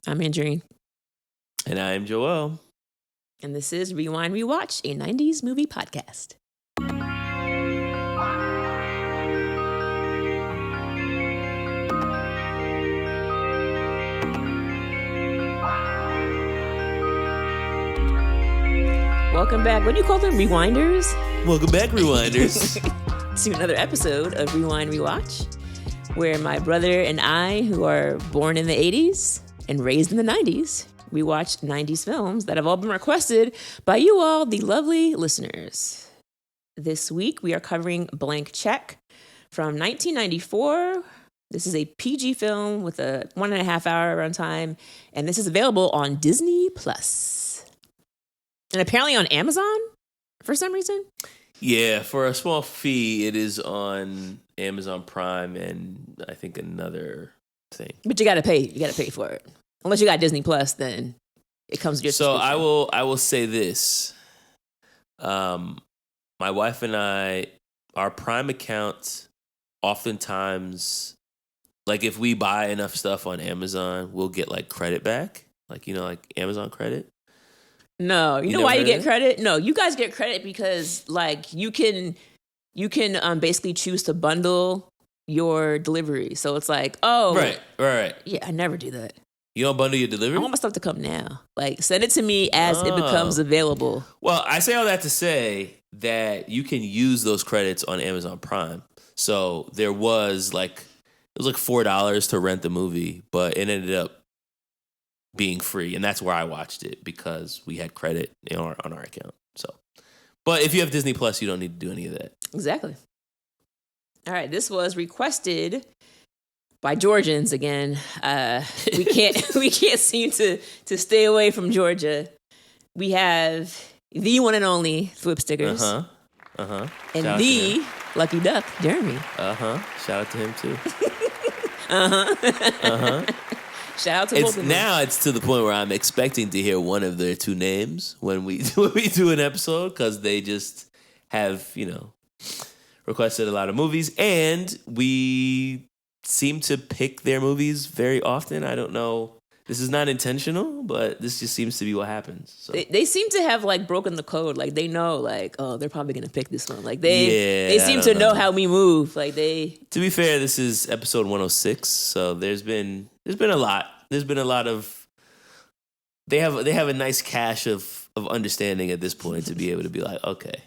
I'm Andrene. And I am Joel. And this is Rewind Rewatch, a 90s movie podcast. Welcome back. What do you call them? Rewinders? Welcome back, Rewinders. To another episode of Rewind Rewatch, where my brother and I, who are born in the 80s and raised in the 90s, we watch 90s films that have all been requested by you all, the lovely listeners. This week, we are covering Blank Check from 1994. This is a PG film with a 1.5 hour runtime, and this is available on Disney+. And apparently on Amazon for some reason. Yeah, for a small fee, it is on Amazon Prime and I think another thing. But you got to pay. You got to pay for it. Unless you got Disney Plus, then it comes with your So subscription. I will say this. My wife and I, our Prime account, oftentimes, like if we buy enough stuff on Amazon, we'll get like credit back. Like Amazon credit. No, you know why you get credit? No, you guys get credit because like you can basically choose to bundle your delivery. So it's like, oh, right. Yeah, I never do that. You don't bundle your delivery? I want my stuff to come now. Like send it to me as it becomes available. Well, I say all that to say that you can use those credits on Amazon Prime. So it was like $4 to rent the movie, but it ended up being free, and that's where I watched it because we had credit on our account. So, but if you have Disney Plus, you don't need to do any of that. Exactly. All right, this was requested by Georgians again. We can't seem to stay away from Georgia. We have the one and only Thwip Stickers. And shout the Lucky Duck, Jeremy. Shout out to him too. Shout out to both of them. Now it's to the point where I'm expecting to hear one of their two names when we do an episode because they just have, requested a lot of movies and we seem to pick their movies very often. I don't know. This is not intentional, but this just seems to be what happens. So. They seem to have like broken the code. Like they know, like, oh, they're probably gonna pick this one. Like they seem to know how we move. Like they. To be fair, this is episode 106, so there's been a lot. There's been a lot of. They have a nice cache of understanding at this point to be able to be like, okay,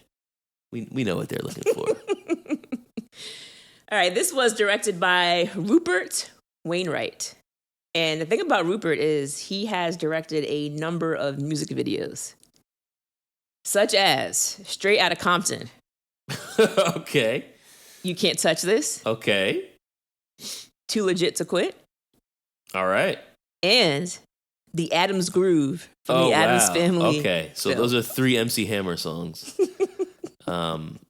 we know what they're looking for. All right, this was directed by Rupert Wainwright. And the thing about Rupert is he has directed a number of music videos, such as Straight Outta Compton. Okay. You Can't Touch This. Okay. Too Legit to Quit. All right. And The Addams Groove from the Addams Family. Okay, so those are 3 MC Hammer songs. And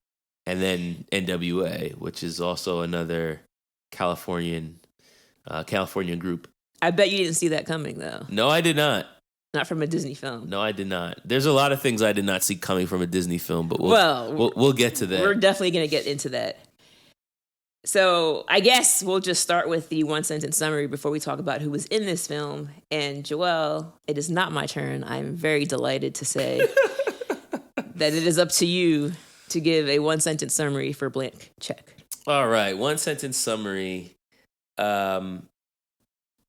then NWA, which is also another Californian group. I bet you didn't see that coming, though. No, I did not. Not from a Disney film. No, I did not. There's a lot of things I did not see coming from a Disney film, but we'll get to that. We're definitely going to get into that. So I guess we'll just start with the one-sentence summary before we talk about who was in this film. And Joel, it is not my turn. I'm very delighted to say that it is up to you to give a one-sentence summary for Blank Check. All right, one-sentence summary.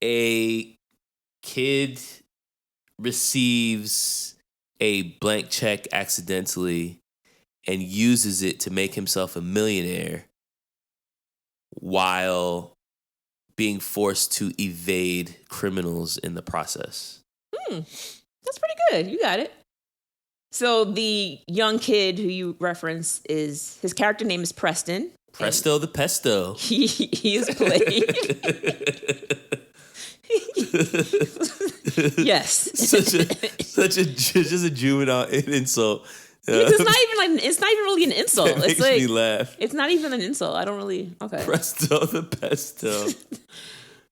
A kid receives a blank check accidentally and uses it to make himself a millionaire while being forced to evade criminals in the process. That's pretty good. You got it. So the young kid who you reference his character name is Preston. Presto the Pesto. He is played. Yes. Such a just a juvenile insult. It's not even really an insult. It makes me laugh. It's not even an insult. I don't really. Okay. Presto the Pesto.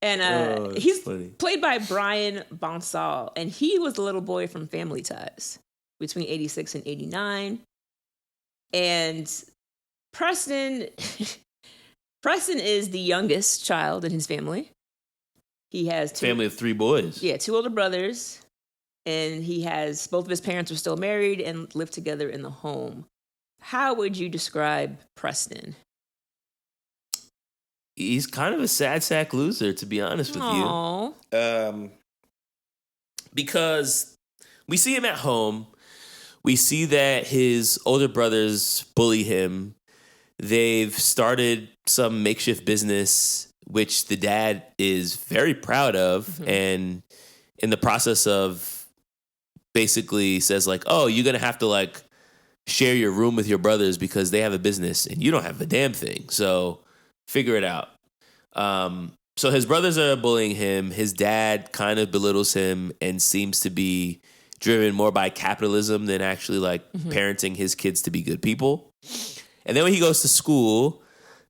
And he's funny. Played by Brian Bonsall, and he was the little boy from Family Ties between 86 and 89. And Preston is the youngest child in his family. He has family of 3 boys. Yeah, 2 older brothers. And he has both of his parents are still married and live together in the home. How would you describe Preston? He's kind of a sad sack loser, to be honest with you. Because we see him at home. We see that his older brothers bully him. They've started some makeshift business, which the dad is very proud of. And in the process of basically says like, oh, you're going to have to like share your room with your brothers because they have a business and you don't have a damn thing. So figure it out. So his brothers are bullying him. His dad kind of belittles him and seems to be driven more by capitalism than actually like parenting his kids to be good people. And then when he goes to school,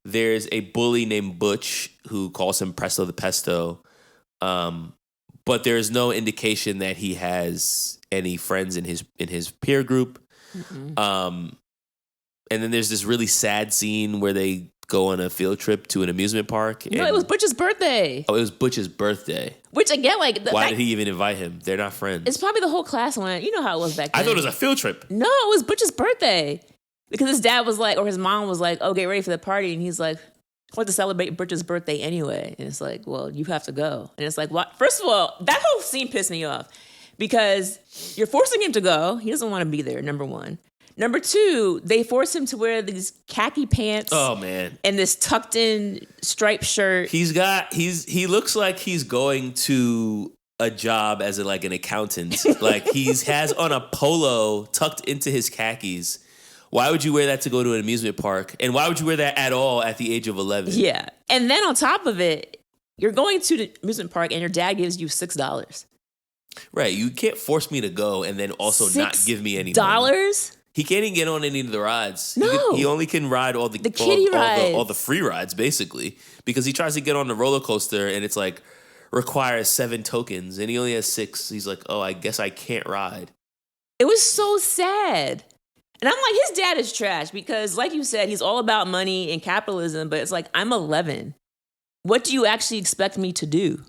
there's a bully named Butch who calls him Presto the Pesto. But there's no indication that he has any friends in his peer group. And then there's this really sad scene where they go on a field trip to an amusement park. No, it was Butch's birthday. Oh, it was Butch's birthday. Which again, like, why did he even invite him? They're not friends. It's probably the whole class went. You know how it was back then. I thought it was a field trip. No, it was Butch's birthday because his dad was like, or his mom was like, "Oh, get ready for the party," and he's like, "I want to celebrate Butch's birthday anyway." And it's like, "Well, you have to go." And it's like, "What?" First of all, that whole scene pissed me off because you're forcing him to go. He doesn't want to be there. Number one. Number two, they force him to wear these khaki pants. Oh man! And this tucked in striped shirt. He looks like he's going to a job as like an accountant. Like has on a polo tucked into his khakis. Why would you wear that to go to an amusement park? And why would you wear that at all at the age of 11? Yeah. And then on top of it, you're going to the amusement park and your dad gives you $6. Right. You can't force me to go and then also not give me any $6? He can't even get on any of the rides. No. He only can ride all the kiddie rides. All the free rides, basically. Because he tries to get on the roller coaster and it's like requires 7 tokens and he only has 6. He's like, oh, I guess I can't ride. It was so sad. And I'm like, his dad is trash because, like you said, he's all about money and capitalism. But it's like, I'm 11. What do you actually expect me to do?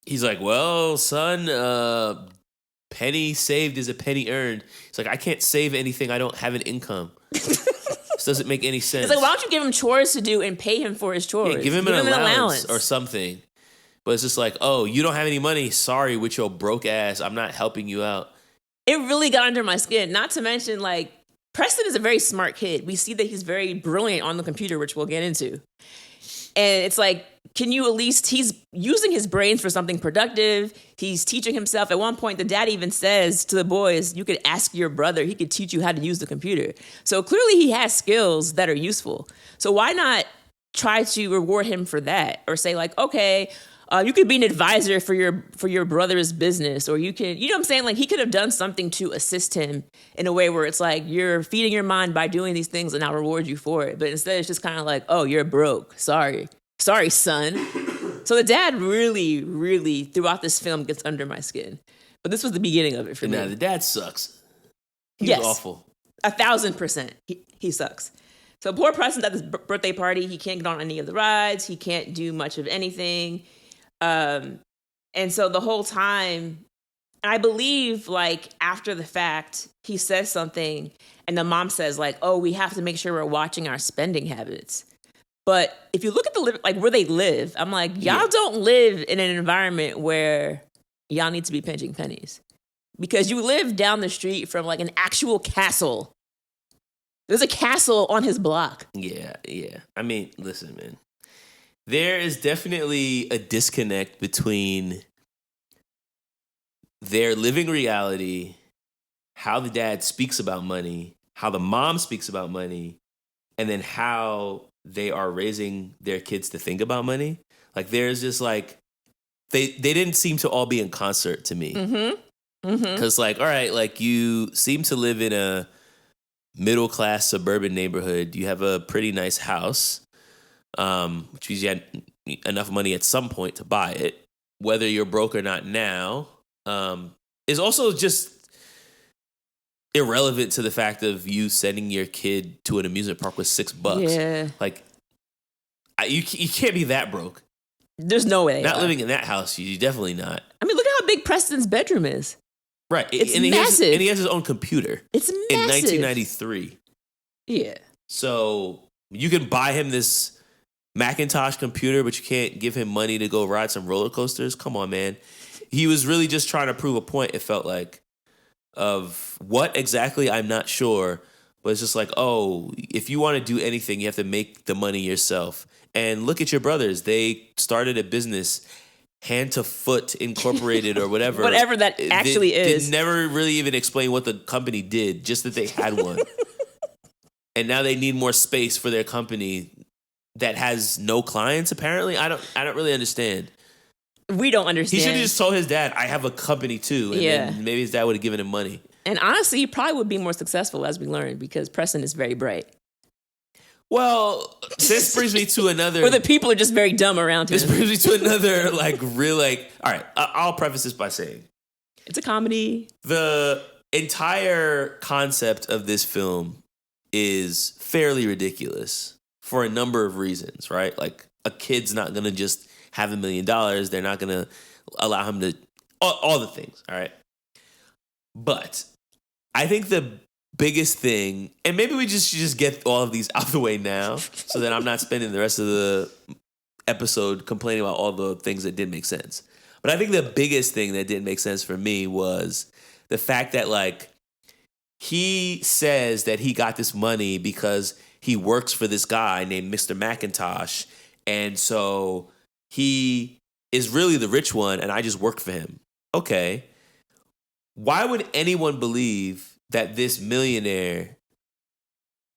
He's like, well, son, penny saved is a penny earned. He's like, I can't save anything. I don't have an income. This doesn't make any sense. It's like, why don't you give him chores to do and pay him for his chores? Yeah, give him an allowance or something. But it's just like, oh, you don't have any money. Sorry, with your broke ass. I'm not helping you out. It really got under my skin. Not to mention, like, Preston is a very smart kid. We see that he's very brilliant on the computer, which we'll get into. And it's like, can you at least, he's using his brains for something productive. He's teaching himself. At one point, the dad even says to the boys, you could ask your brother. He could teach you how to use the computer. So clearly he has skills that are useful. So why not try to reward him for that? Or say like, okay, you could be an advisor for your brother's business, or you can, you know what I'm saying? Like, he could have done something to assist him in a way where it's like, you're feeding your mind by doing these things and I'll reward you for it. But instead it's just kind of like, oh, you're broke. Sorry, son. So the dad really, really throughout this film gets under my skin. But this was the beginning of it for me. Nah, the dad sucks. He's awful. 1,000%. He sucks. So poor Preston's at this birthday party. He can't get on any of the rides. He can't do much of anything. And so the whole time, and I believe like after the fact, he says something and the mom says like, oh, we have to make sure we're watching our spending habits. But if you look at like where they live, I'm like, y'all don't live in an environment where y'all need to be pinching pennies because you live down the street from like an actual castle. There's a castle on his block. Yeah. I mean, listen, man. There is definitely a disconnect between their living reality, how the dad speaks about money, how the mom speaks about money, and then how they are raising their kids to think about money. Like, there's just like, they didn't seem to all be in concert to me. Because like, all right, like you seem to live in a middle-class suburban neighborhood. You have a pretty nice house. Which means you had enough money at some point to buy it. Whether you're broke or not now, is also just irrelevant to the fact of you sending your kid to an amusement park with $6. Yeah. Like, you can't be that broke. There's no way. Not living in that house, you definitely not. I mean, look at how big Preston's bedroom is. Right. It's and massive. He has his own computer. It's massive. In 1993. Yeah. So you can buy him this Macintosh computer, but you can't give him money to go ride some roller coasters? Come on, man. He was really just trying to prove a point, it felt like, of what exactly, I'm not sure. But it's just like, oh, if you want to do anything, you have to make the money yourself. And look at your brothers. They started a business, Hand to Foot Incorporated or whatever. Whatever that actually is. They never really even explain what the company did, just that they had one. And now they need more space for their company that has no clients, apparently. I don't really understand. We don't understand. He should have just told his dad, I have a company too. And then maybe his dad would have given him money. And honestly, he probably would be more successful, as we learned, because Preston is very bright. Well, this brings me to another... Or the people are just very dumb around him. This brings me to another, all right, I'll preface this by saying... It's a comedy. The entire concept of this film is fairly ridiculous for a number of reasons, right? Like, a kid's not going to just have $1 million. They're not going to allow him to... All the things, all right? But I think the biggest thing, and maybe we should just get all of these out of the way now so that I'm not spending the rest of the episode complaining about all the things that didn't make sense. But I think the biggest thing that didn't make sense for me was the fact that, like, he says that he got this money because he works for this guy named Mr. McIntosh, and so he is really the rich one, and I just work for him. Okay. Why would anyone believe that this millionaire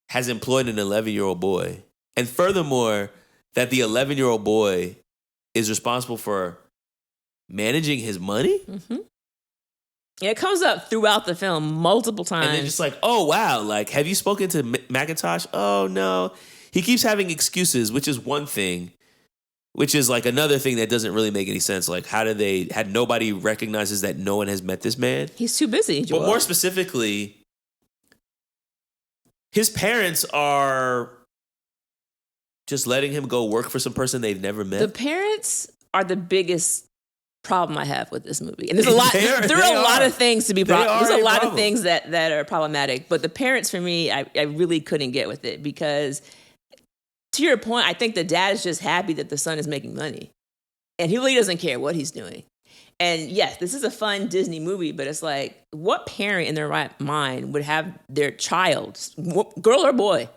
has employed an 11-year-old boy? And furthermore, that the 11-year-old boy is responsible for managing his money? Mm-hmm. Yeah, it comes up throughout the film multiple times. And then just like, oh, wow, like, have you spoken to McIntosh? Oh, no. He keeps having excuses, which is one thing, which is like another thing that doesn't really make any sense. Like, how had nobody recognizes that no one has met this man? He's too busy, Joel. But more specifically, his parents are just letting him go work for some person they've never met. The parents are the biggest problem I have with this movie. And there's a lot, there are a lot of things to be there's a lot of things that are problematic. But the parents, for me, I really couldn't get with it because, to your point, I think the dad is just happy that the son is making money. And he really doesn't care what he's doing. And yes, this is a fun Disney movie, but it's like, what parent in their right mind would have their child, girl or boy,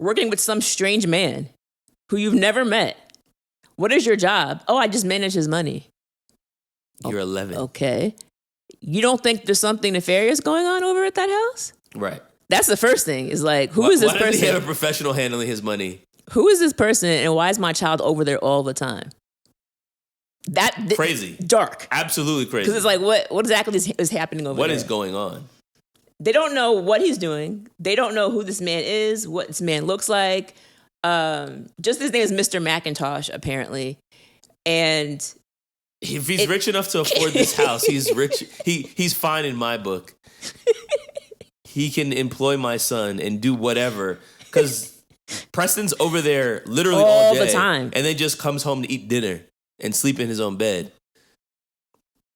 working with some strange man who you've never met? What is your job? Oh, I just manage his money. You're 11. Okay. You don't think there's something nefarious going on over at that house? Right. That's the first thing. Is like, who is this person? Why does he have a professional handling his money? Who is this person, and why is my child over there all the time? Crazy. Dark. Absolutely crazy. Because it's like, what exactly is happening over there? What is going on? They don't know what he's doing. They don't know who this man is, what this man looks like. Just his name is Mr. McIntosh, apparently. And if he's rich enough to afford this house, he's rich. He's fine in my book. He can employ my son and do whatever. Because Preston's over there literally all day, the time. And then just comes home to eat dinner and sleep in his own bed.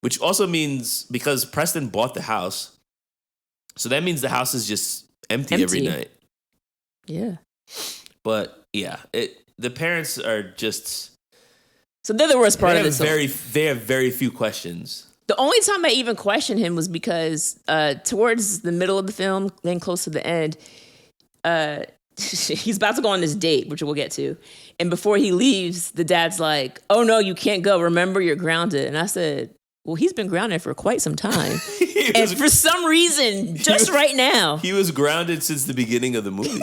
Which also means, because Preston bought the house, so that means the house is just empty. Every night. Yeah. But yeah, the parents are just... So they're the worst part of this. They have very few questions. The only time I even questioned him was because towards the middle of the film, then close to the end, he's about to go on this date, which we'll get to. And before he leaves, the dad's like, oh, no, you can't go. Remember, you're grounded. And I said, well, he's been grounded for quite some time. And for some reason, right now. He was grounded since the beginning of the movie.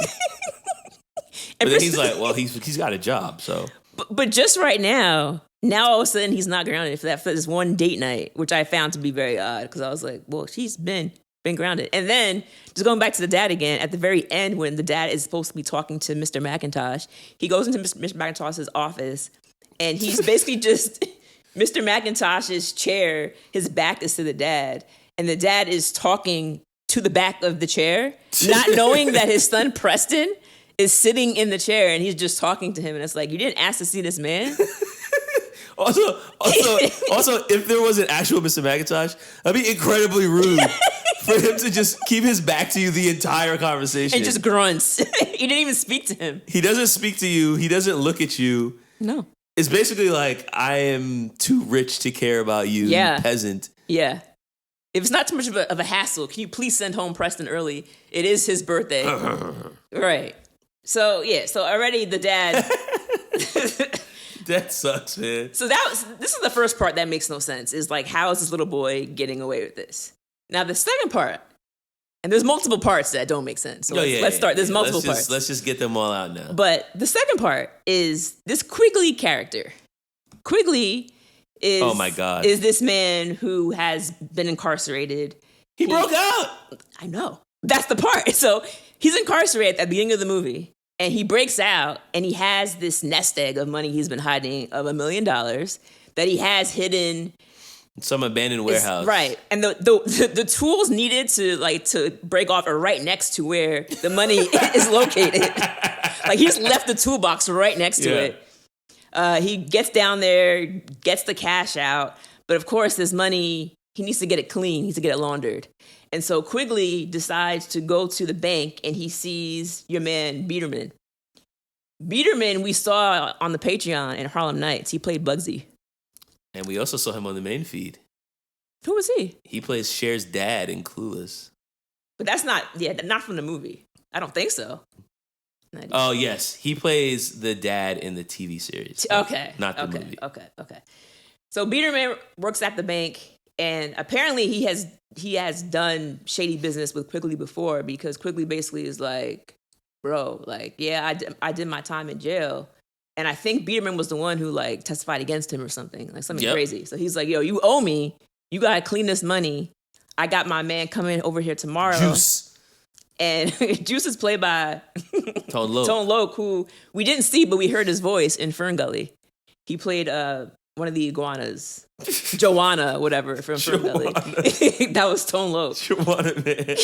But then he's like, well, he's got a job, so... But just right now all of a sudden he's not grounded for this one date night, which I found to be very odd because I was like, well, she's been grounded. And then just going back to the dad again, at the very end when the dad is supposed to be talking to Mr. McIntosh, he goes into Mr. McIntosh's office and he's basically just Mr. McIntosh's chair. His back is to the dad and the dad is talking to the back of the chair, not knowing that his son Preston is sitting in the chair and he's just talking to him. And it's like, you didn't ask to see this man? Also, if there was an actual Mr. McIntosh, that'd be incredibly rude for him to just keep his back to you the entire conversation. And just grunts. You didn't even speak to him. He doesn't speak to you. He doesn't look at you. No. It's basically like, I am too rich to care about you, you peasant. Yeah. If it's not too much of a hassle, can you please send home Preston early? It is his birthday. Right. So already the dad... That sucks, man. So this is the first part that makes no sense, is like, how is this little boy getting away with this? Now, the second part, and there's multiple parts that don't make sense. So let's start. There's multiple parts. Let's just get them all out now. But the second part is this Quigley character. Quigley is, oh my God, is this man who has been incarcerated. He broke out. I know. That's the part. So he's incarcerated at the beginning of the movie, and he breaks out, and he has this nest egg of money he's been hiding of $1 million that he has hidden. Some abandoned warehouse. Right. And the tools needed to break off are right next to where the money is located. Like, he just left the toolbox right next to it. He gets down there, gets the cash out. But of course, this money, he needs to get it clean. He needs to get it laundered. And so Quigley decides to go to the bank, and he sees your man, Biederman. Biederman, we saw on the Patreon in Harlem Nights. He played Bugsy. And we also saw him on the main feed. Who was he? He plays Cher's dad in Clueless. But that's not from the movie. I don't think so. Oh, yes. He plays the dad in the TV series. Okay. Not the movie. Okay. So Biederman works at the bank, and apparently he has done shady business with Quigley before, because Quigley basically is like, bro, like, yeah, I did my time in jail. And I think Biederman was the one who like testified against him or something crazy. So he's like, yo, you owe me. You got to clean this money. I got my man coming over here tomorrow. Juice. And Juice is played by Tone Loc. Tone Loc, who we didn't see, but we heard his voice in Fern Gully. He played one of the iguanas. Joanna, whatever, from Fern Gully. That was Tone Loc. Joanna Man.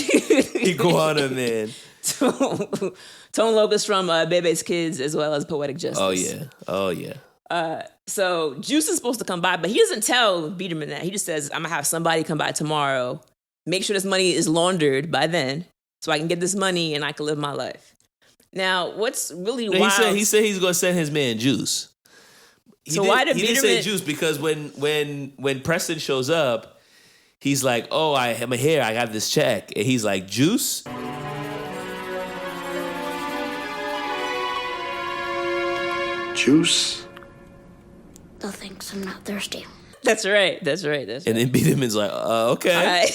Iguana Man. Tone Loc is from Bebe's Kids as well as Poetic Justice. Oh, yeah. So Juice is supposed to come by, but he doesn't tell Biederman that. He just says, I'm going to have somebody come by tomorrow. Make sure this money is laundered by then so I can get this money and I can live my life. Now, what's really wild... He said he's going to send his man Juice. Why did Biederman... He didn't say Juice because when Preston shows up, he's like, oh, I'm here. I got this check. And he's like, Juice? Juice? No thanks, I'm not thirsty. That's right. And then Biederman's like, okay.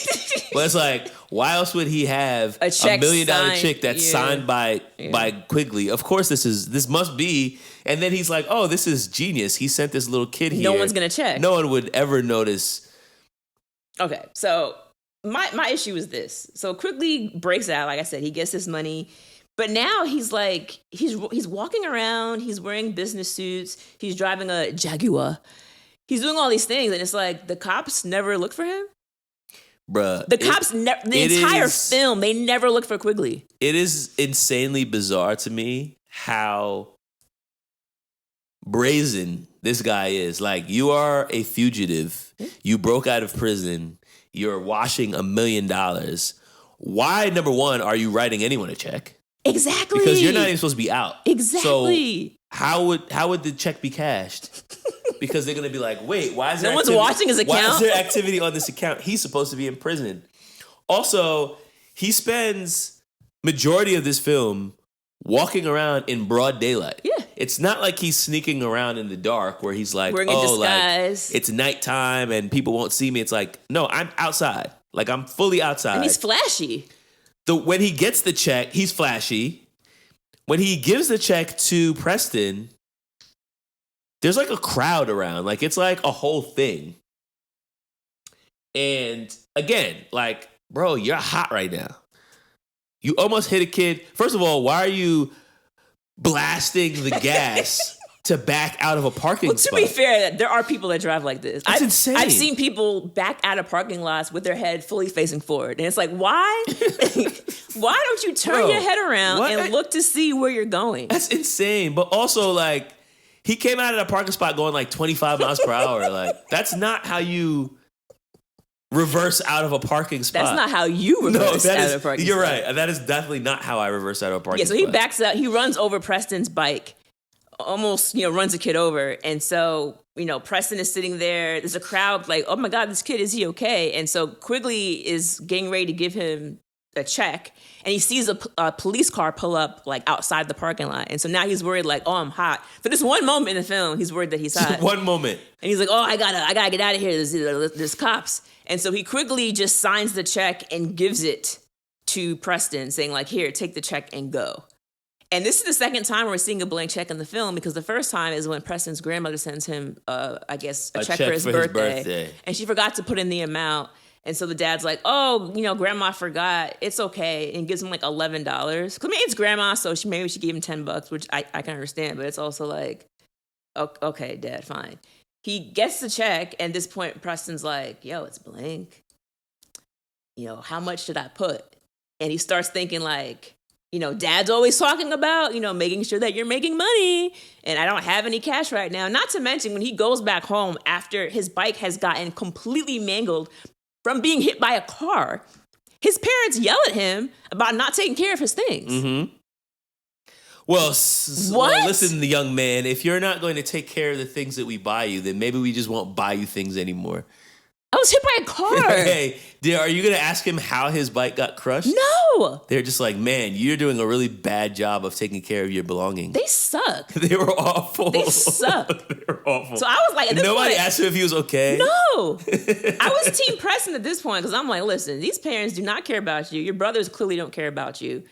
But it's like, why else would he have a $1 million check that's signed by Quigley? Of course this must be. And then he's like, oh, this is genius. He sent this little kid here. No one's going to check. No one would ever notice. Okay, so my issue is this. So Quigley breaks out, like I said, he gets his money. But now he's like, he's walking around, he's wearing business suits, he's driving a Jaguar. He's doing all these things, and it's like, the cops never look for him? Bruh. The cops, the entire film, they never look for Quigley. It is insanely bizarre to me how brazen this guy is. Like, you are a fugitive. You broke out of prison. You're washing $1 million. Why, number one, are you writing anyone a check? Exactly. Because you're not even supposed to be out. Exactly. So how would the check be cashed? Because they're going to be like, wait, why is there no one's watching his account? Why is there activity on this account? He's supposed to be in prison. Also, he spends majority of this film walking around in broad daylight. Yeah. It's not like he's sneaking around in the dark where he's like, wearing a disguise. Like, it's nighttime and people won't see me. It's like, no, I'm outside. Like, I'm fully outside. And he's flashy. When he gets the check, he's flashy. When he gives the check to Preston, there's like a crowd around. Like, it's like a whole thing. And again, like, bro, you're hot right now. You almost hit a kid. First of all, why are you blasting the gas to back out of a parking spot? To be fair, there are people that drive like this. That's insane. I've seen people back out of parking lots with their head fully facing forward. And it's like, why? Why don't you turn your head around and look to see where you're going? That's insane. But also, like, He came out of the parking spot going like 25 miles per hour. Like, that's not how you reverse out of a parking spot. That's not how you reverse out of a parking spot. You're right. That is definitely not how I reverse out of a parking spot. Yeah, so he backs up. He runs over Preston's bike, almost, runs the kid over. And so, Preston is sitting there. There's a crowd like, oh my God, this kid, is he okay? And so Quigley is getting ready to give him a check. And he sees a police car pull up like outside the parking lot. And so now he's worried like, oh, I'm hot. For this one moment in the film, he's worried that he's hot. One moment. And he's like, oh, I gotta get out of here. There's cops. And so he quickly just signs the check and gives it to Preston, saying like, here, take the check and go. And this is the second time we're seeing a blank check in the film, because the first time is when Preston's grandmother sends him, a check for his birthday. And she forgot to put in the amount. And so the dad's like, oh, grandma forgot. It's okay. And gives him like $11. Because it's grandma, so maybe she gave him $10, which I can understand. But it's also like, okay, dad, fine. He gets the check. And at this point, Preston's like, yo, it's blank. How much should I put? And he starts thinking like, dad's always talking about, making sure that you're making money. And I don't have any cash right now. Not to mention when he goes back home after his bike has gotten completely mangled from being hit by a car, his parents yell at him about not taking care of his things. Mm-hmm. Well, listen, the young man, if you're not going to take care of the things that we buy you, then maybe we just won't buy you things anymore. I was hit by a car. Hey, are you going to ask him how his bike got crushed? No. They're just like, man, you're doing a really bad job of taking care of your belongings. They suck. They were awful. They suck. They were awful. So I was like, nobody asked him if he was okay. No. I was Team Preston at this point, because I'm like, listen, these parents do not care about you. Your brothers clearly don't care about you.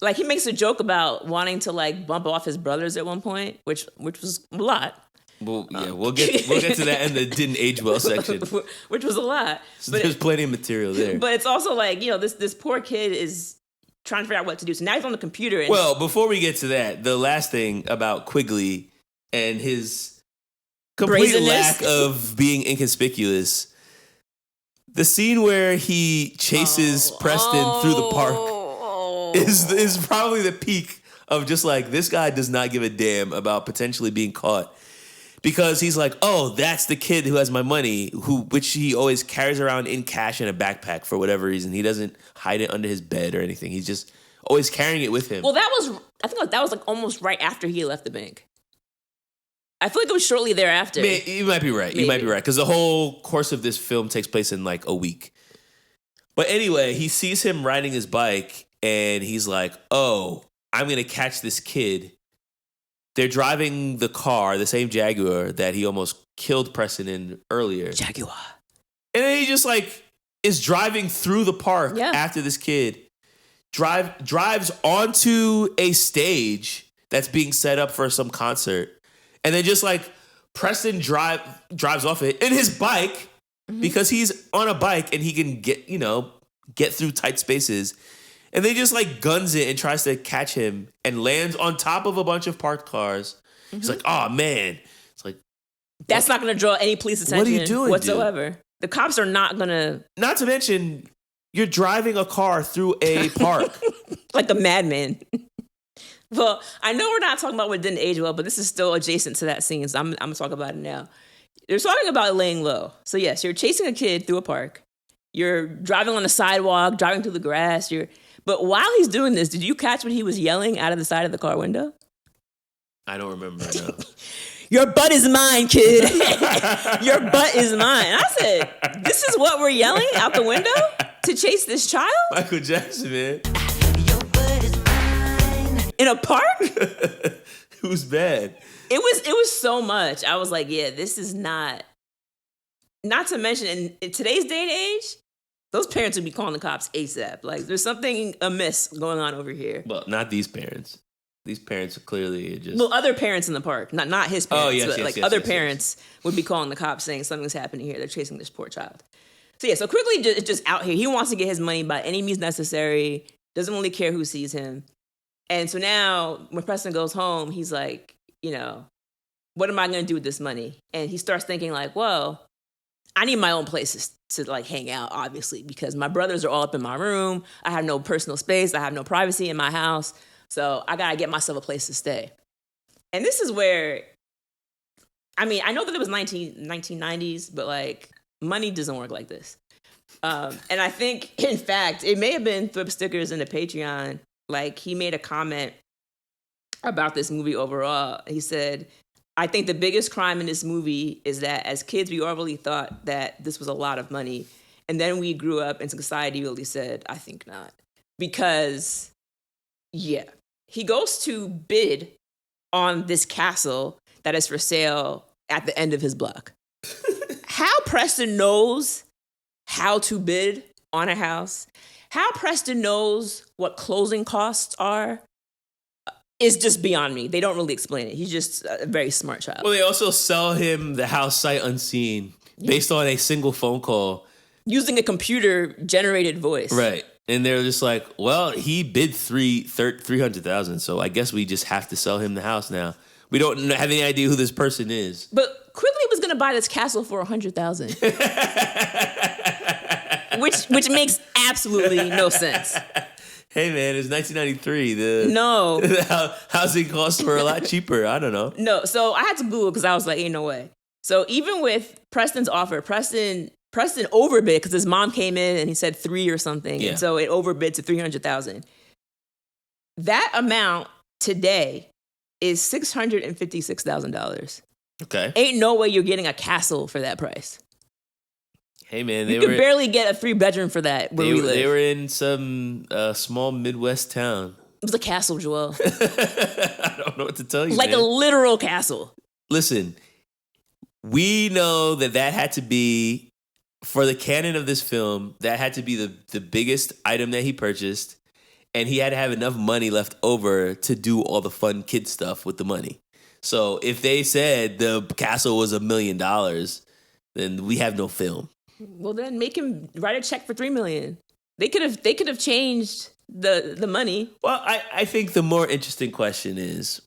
Like, he makes a joke about wanting to like bump off his brothers at one point, which was a lot. Well, yeah, we'll get to that in the didn't age well section, which was a lot. So there's plenty of material there. But it's also like, this poor kid is trying to figure out what to do. So now he's on the computer. And well, before we get to that, the last thing about Quigley and his complete lack of being inconspicuous, the scene where he chases Preston through the park is probably the peak of just like, this guy does not give a damn about potentially being caught. Because he's like, oh, that's the kid who has my money, which he always carries around in cash in a backpack for whatever reason. He doesn't hide it under his bed or anything. He's just always carrying it with him. Well, I think that was like almost right after he left the bank. I feel like it was shortly thereafter. You might be right. Maybe. You might be right. Because the whole course of this film takes place in like a week. But anyway, he sees him riding his bike and he's like, oh, I'm going to catch this kid. They're driving the car, the same Jaguar that he almost killed Preston in earlier. Jaguar. And then he just like is driving through the park after this kid drives onto a stage that's being set up for some concert. And then just like Preston drives off it in his bike because he's on a bike and he can get through tight spaces. And they just like guns it and tries to catch him and lands on top of a bunch of parked cars. Mm-hmm. He's like, oh man. It's like, that's not going to draw any police attention. What are you doing, whatsoever? Dude? The cops are not going to. Not to mention, you're driving a car through a park. Like a madman. Well, I know we're not talking about what didn't age well, but this is still adjacent to that scene. So I'm going to talk about it now. They're talking about laying low. So yes, you're chasing a kid through a park. You're driving on the sidewalk, driving through the grass. But while he's doing this, did you catch what he was yelling out of the side of the car window? I don't remember, no. Your butt is mine, kid. Your butt is mine. And I said, this is what we're yelling out the window to chase this child? Michael Jackson, man. Your butt is mine. In a park? It was bad. It was so much. I was like, yeah, this is not to mention in today's day and age, those parents would be calling the cops ASAP. Like, there's something amiss going on over here. Well, not these parents. These parents are clearly just... Well, other parents in the park. Not his parents. Oh, yes, but other parents would be calling the cops saying something's happening here. They're chasing this poor child. So Quigley is just out here. He wants to get his money by any means necessary. Doesn't really care who sees him. And so now, when Preston goes home, he's like, what am I going to do with this money? And he starts thinking like, well, I need my own places to like hang out, obviously, because my brothers are all up in my room. I have no personal space. I have no privacy in my house. So I got to get myself a place to stay. And this is where, I mean, I know that it was 1990s, but like money doesn't work like this. And I think, in fact, it may have been Thrift Stickers in the Patreon. Like, he made a comment about this movie overall. He said, I think the biggest crime in this movie is that as kids, we all really thought that this was a lot of money. And then we grew up and society really said, I think not. Because, yeah, he goes to bid on this castle that is for sale at the end of his block. How Preston knows how to bid on a house, how Preston knows what closing costs are, is just beyond me. They don't really explain it. He's just a very smart child. Well, they also sell him the house sight unseen based on a single phone call. Using a computer-generated voice. Right. And they're just like, well, he bid 300,000, so I guess we just have to sell him the house now. We don't have any idea who this person is. But Quigley was going to buy this castle for 100,000. which makes absolutely no sense. Hey, man, it's 1993. The housing costs were a lot cheaper. I don't know. No, so I had to Google because I was like, ain't no way. So even with Preston's offer, Preston overbid because his mom came in and he said 3 or something. Yeah. And so it overbid to 300,000. That amount today is $656,000. Okay. Ain't no way you're getting a castle for that price. Hey, man, You could barely get a 3-bedroom for that where we live. They were in some small Midwest town. It was a castle, Joel. I don't know what to tell you, Like man. a literal castle. Listen, we know that had to be, for the canon of this film, that had to be the biggest item that he purchased, and he had to have enough money left over to do all the fun kid stuff with the money. So if they said the castle was $1 million, then we have no film. Well, then make him write a check for $3 million. They could have changed the money. Well, I think the more interesting question is,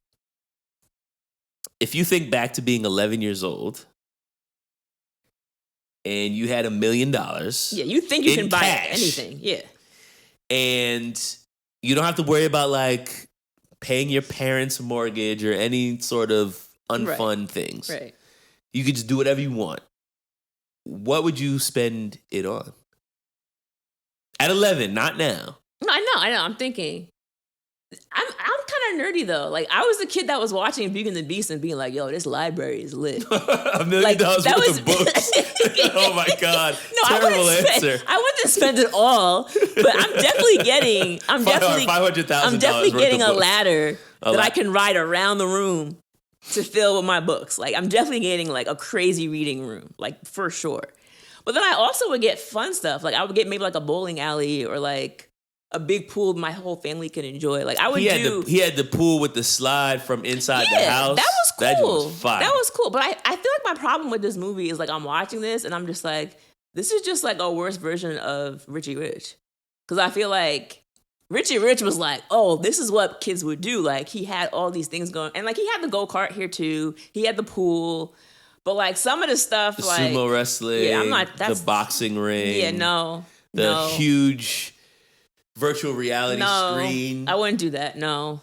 if you think back to being 11 years old and you had $1 million. Yeah, you think you can buy anything. Yeah. And you don't have to worry about like paying your parents' mortgage or any sort of unfun things. Right. You could just do whatever you want. What would you spend it on? At 11, not now. No, I know. I'm thinking. I'm kind of nerdy though. Like I was the kid that was watching Beauty and the Beast and being like, "Yo, this library is lit." $1 million worth of books. Oh my god! No, terrible answer. I wouldn't spend it all, but I'm definitely getting. I'm definitely $500,000. I'm definitely getting a ladder A that I can ride around the room to fill with my books. Like I'm definitely getting like a crazy reading room, like for sure. But then I also would get fun stuff. Like I would get maybe like a bowling alley or like a big pool my whole family could enjoy. Like I would He had the pool with the slide from inside the house. That was cool. That was fire. That was cool. But I feel like my problem with this movie is like I'm watching this and I'm just like, this is just like a worse version of Richie Rich. Because I feel like Richie Rich was like, oh, this is what kids would do. Like he had all these things going. And like he had the go-kart here too. He had the pool. But like some of the stuff the like sumo wrestling, yeah, I'm not, that's, the boxing ring. Yeah, no. The huge virtual reality screen. I wouldn't do that. No.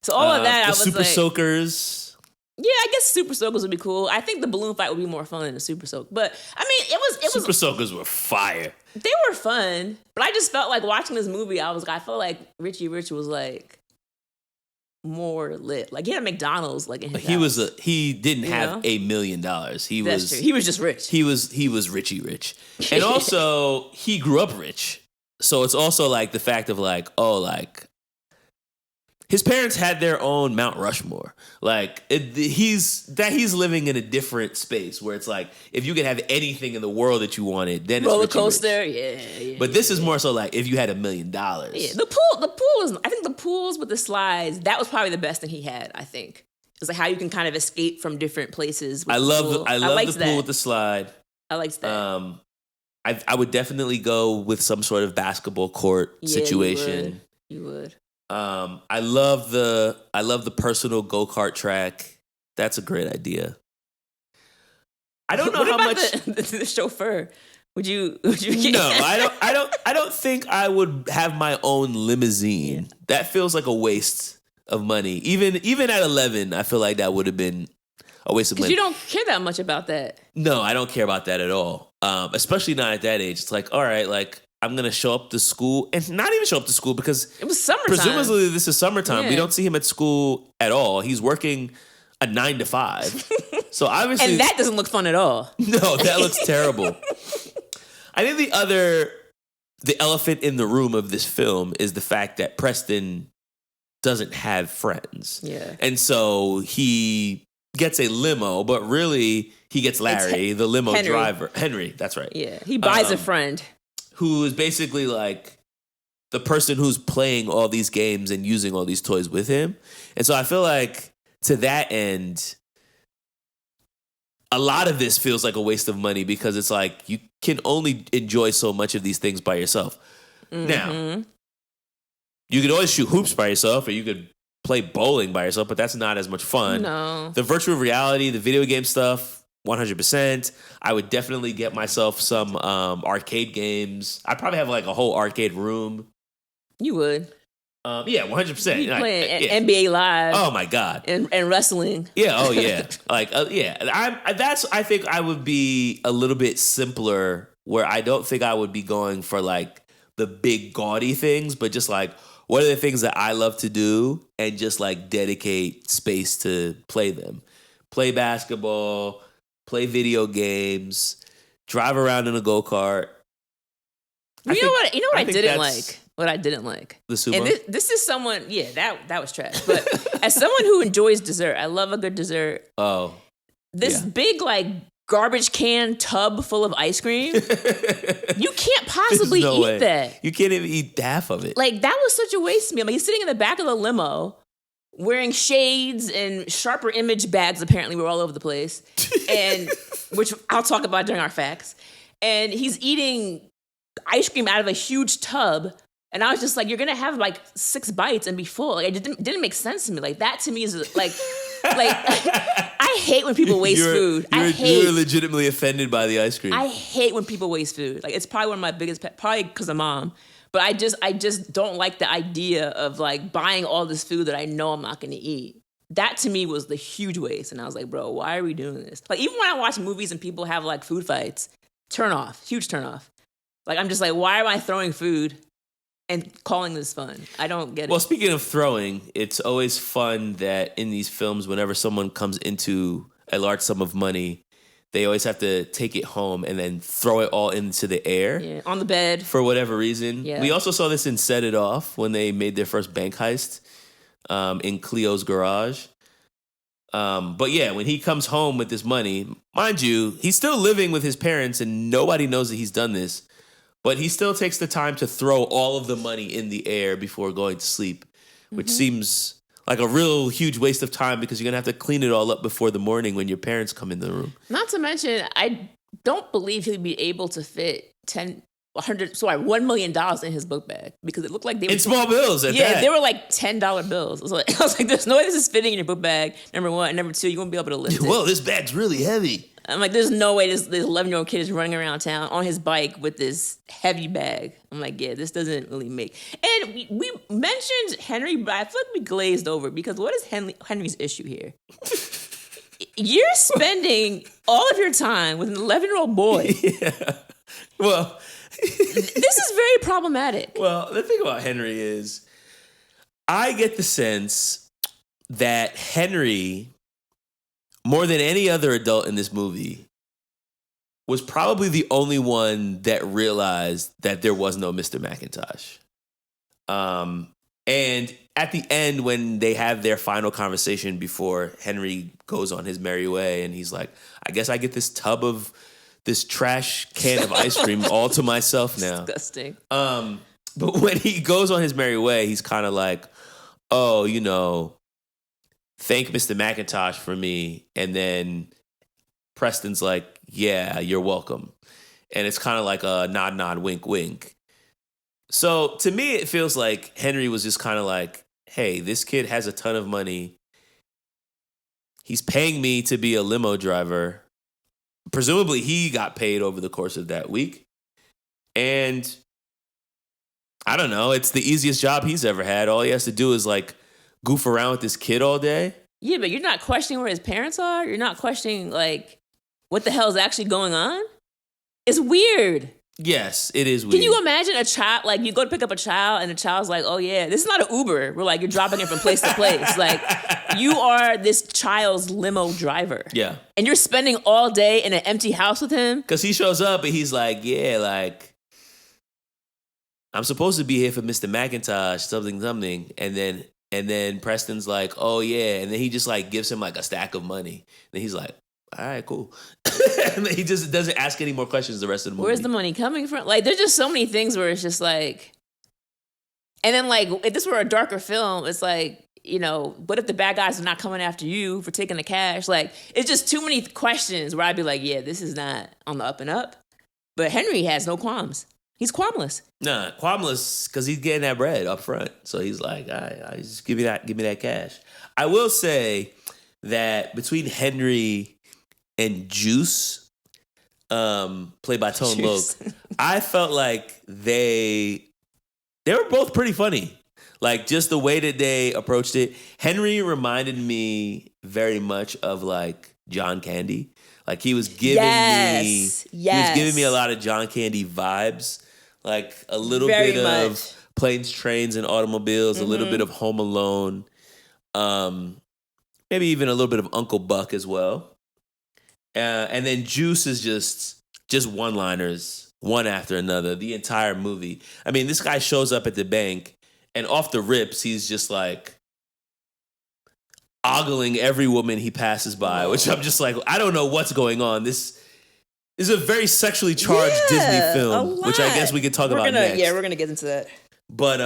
So all of that, I was Super like, Soakers. Yeah, I guess Super Soakers would be cool. I think the balloon fight would be more fun than the Super Soak. But I mean, it was Super Soakers were fire. They were fun, but I just felt like watching this movie. I felt like Richie Rich was like more lit. Like he had a McDonald's like in his house. He didn't have $1 million. That's true. He was just rich. He was Richie Rich, and also he grew up rich. So it's also like the fact of like, oh, like his parents had their own Mount Rushmore. Like he's living in a different space where it's like if you could have anything in the world that you wanted, then roller it's Richie coaster, Rich. yeah. But this is more so like if you had $1 million. Yeah, the pool is. I think the pools with the slides, that was probably the best thing he had. I think it's like how you can kind of escape from different places. With I love the pool with the slide. I liked that. I would definitely go with some sort of basketball court situation. You would. I love the personal go-kart track. That's a great idea. I don't know how much the chauffeur. Would you No, I don't think I would have my own limousine. Yeah. That feels like a waste of money. Even at 11, I feel like that would have been a waste of Because money. you don't care that much about that. No, I don't care about that at all. Especially not at that age. It's like, all right, like I'm gonna show up to school and not even show up to school because It was summertime. presumably this is summertime. We Yeah. don't see him at school at all. He's working a 9 to 5. So obviously, And that doesn't look fun at all. no, that looks terrible. I think the elephant in the room of this film is the fact that Preston doesn't have friends. Yeah. And so he gets a limo, but really he gets Larry, the limo Henry. driver. Henry, that's right. Yeah. He buys a friend. Who is basically like the person who's playing all these games and using all these toys with him. And so I feel like to that end, a lot of this feels like a waste of money because it's like you can only enjoy so much of these things by yourself. Now, you could always shoot hoops by yourself or you could play bowling by yourself, but that's not as much fun. No. The virtual reality, the video game stuff, 100%. I would definitely get myself some arcade games. I'd probably have like a whole arcade room. You would. Yeah, 100%. You Like, playing yeah. NBA Live Oh my God. and wrestling. Yeah. Oh yeah. Like yeah. I think I would be a little bit simpler where I don't think I would be going for like the big gaudy things, but just like what are the things that I love to do and just like dedicate space to play them. Play basketball, play video games, drive around in a go-kart. You know what I think didn't that's like? What I didn't like. The sumo? And this is someone, yeah, that was trash. But as someone who enjoys dessert, I love a good dessert. Oh. This Yeah. big like garbage can tub full of ice cream. You can't possibly There's no eat way. that. You can't even eat half of it. Like that was such a waste to me. I mean, he's sitting in the back of the limo wearing shades and sharper image bags. Apparently, were all over the place, and which I'll talk about during our facts. And he's eating ice cream out of a huge tub. And I was just like, you're gonna have like 6 bites and be full. Like it didn't make sense to me. Like that to me is like I hate when people waste food. You're legitimately offended by the ice cream. I hate when people waste food. Like it's probably one of my biggest probably because of mom. But I just don't like the idea of like buying all this food that I know I'm not gonna eat. That to me was the huge waste. And I was like, bro, why are we doing this? Like even when I watch movies and people have like food fights, turn off. Huge turn off. Like I'm just like, why am I throwing food and calling this fun? I don't get it. Well, speaking of throwing, it's always fun that in these films, whenever someone comes into a large sum of money, they always have to take it home and then throw it all into the air. Yeah, on the bed. For whatever reason. Yeah. We also saw this in Set It Off when they made their first bank heist in Cleo's garage. But yeah, when he comes home with this money, mind you, he's still living with his parents and nobody knows that he's done this. But he still takes the time to throw all of the money in the air before going to sleep, which seems like a real huge waste of time because you're going to have to clean it all up before the morning when your parents come in the room. Not to mention, I don't believe he'd be able to fit $1 million in his book bag because it looked like they were In small bills at that. they were like $10 bills. I was like, there's no way this is fitting in your book bag. Number one, and number two, you won't be able to lift it. Whoa, this bag's really heavy. I'm like, there's no way this 11-year-old kid is running around town on his bike with this heavy bag. I'm like, yeah, this doesn't really make. And we mentioned Henry, but I feel like we glazed over because what is Henry's issue here? You're spending all of your time with an 11-year-old boy. Yeah. Well, This is very problematic. well, the thing about Henry is I get the sense that Henry, more than any other adult in this movie, was probably the only one that realized that there was no Mr. McIntosh. And at the end, when they have their final conversation before Henry goes on his merry way, and he's like, I guess I get this trash can of ice cream all to myself now. Disgusting. But when he goes on his merry way, he's kind of like, oh, thank Mr. McIntosh for me. And then Preston's like, yeah, you're welcome. And it's kind of like a nod, nod, wink, wink. So to me, it feels like Henry was just kind of like, hey, this kid has a ton of money. He's paying me to be a limo driver. Presumably he got paid over the course of that week. And I don't know, it's the easiest job he's ever had. All he has to do is like goof around with this kid all day. Yeah, but you're not questioning where his parents are. You're not questioning, like, what the hell is actually going on. It's weird. Yes, it is weird. Can you imagine a child, like, you go to pick up a child and the child's like, oh, yeah, this is not an Uber. We're like, you're dropping it from place to place. Like, you are this child's limo driver. Yeah. And you're spending all day in an empty house with him. Because he shows up and he's like, yeah, like, I'm supposed to be here for Mr. McIntosh, something. And then Preston's like, oh, yeah. And then he just, like, gives him, like, a stack of money. And he's like, all right, cool. And then he just doesn't ask any more questions the rest of the movie. Where's the money coming from? Like, there's just so many things where it's just like... And then, like, if this were a darker film, it's like, you know, what if the bad guys are not coming after you for taking the cash? Like, it's just too many questions where I'd be like, yeah, this is not on the up and up. But Henry has no qualms. He's qualmless. Nah, qualmless because he's getting that bread up front. So he's like, all right, just give me that cash. I will say that between Henry and Juice, played by Tone Loc, I felt like they were both pretty funny. Like, just the way that they approached it. Henry reminded me very much of, like, John Candy. Like, he was giving he was giving me a lot of John Candy vibes. Like, a little Very bit much. of Planes, Trains, and Automobiles, a little bit of Home Alone, maybe even a little bit of Uncle Buck as well. And then Juice is just one-liners, one after another, the entire movie. I mean, this guy shows up at the bank, and off the rips, he's just like ogling every woman he passes by, which I'm just like, I don't know what's going on. This is a very sexually charged Disney film, which I guess we could talk about next. Yeah, we're going to get into that. But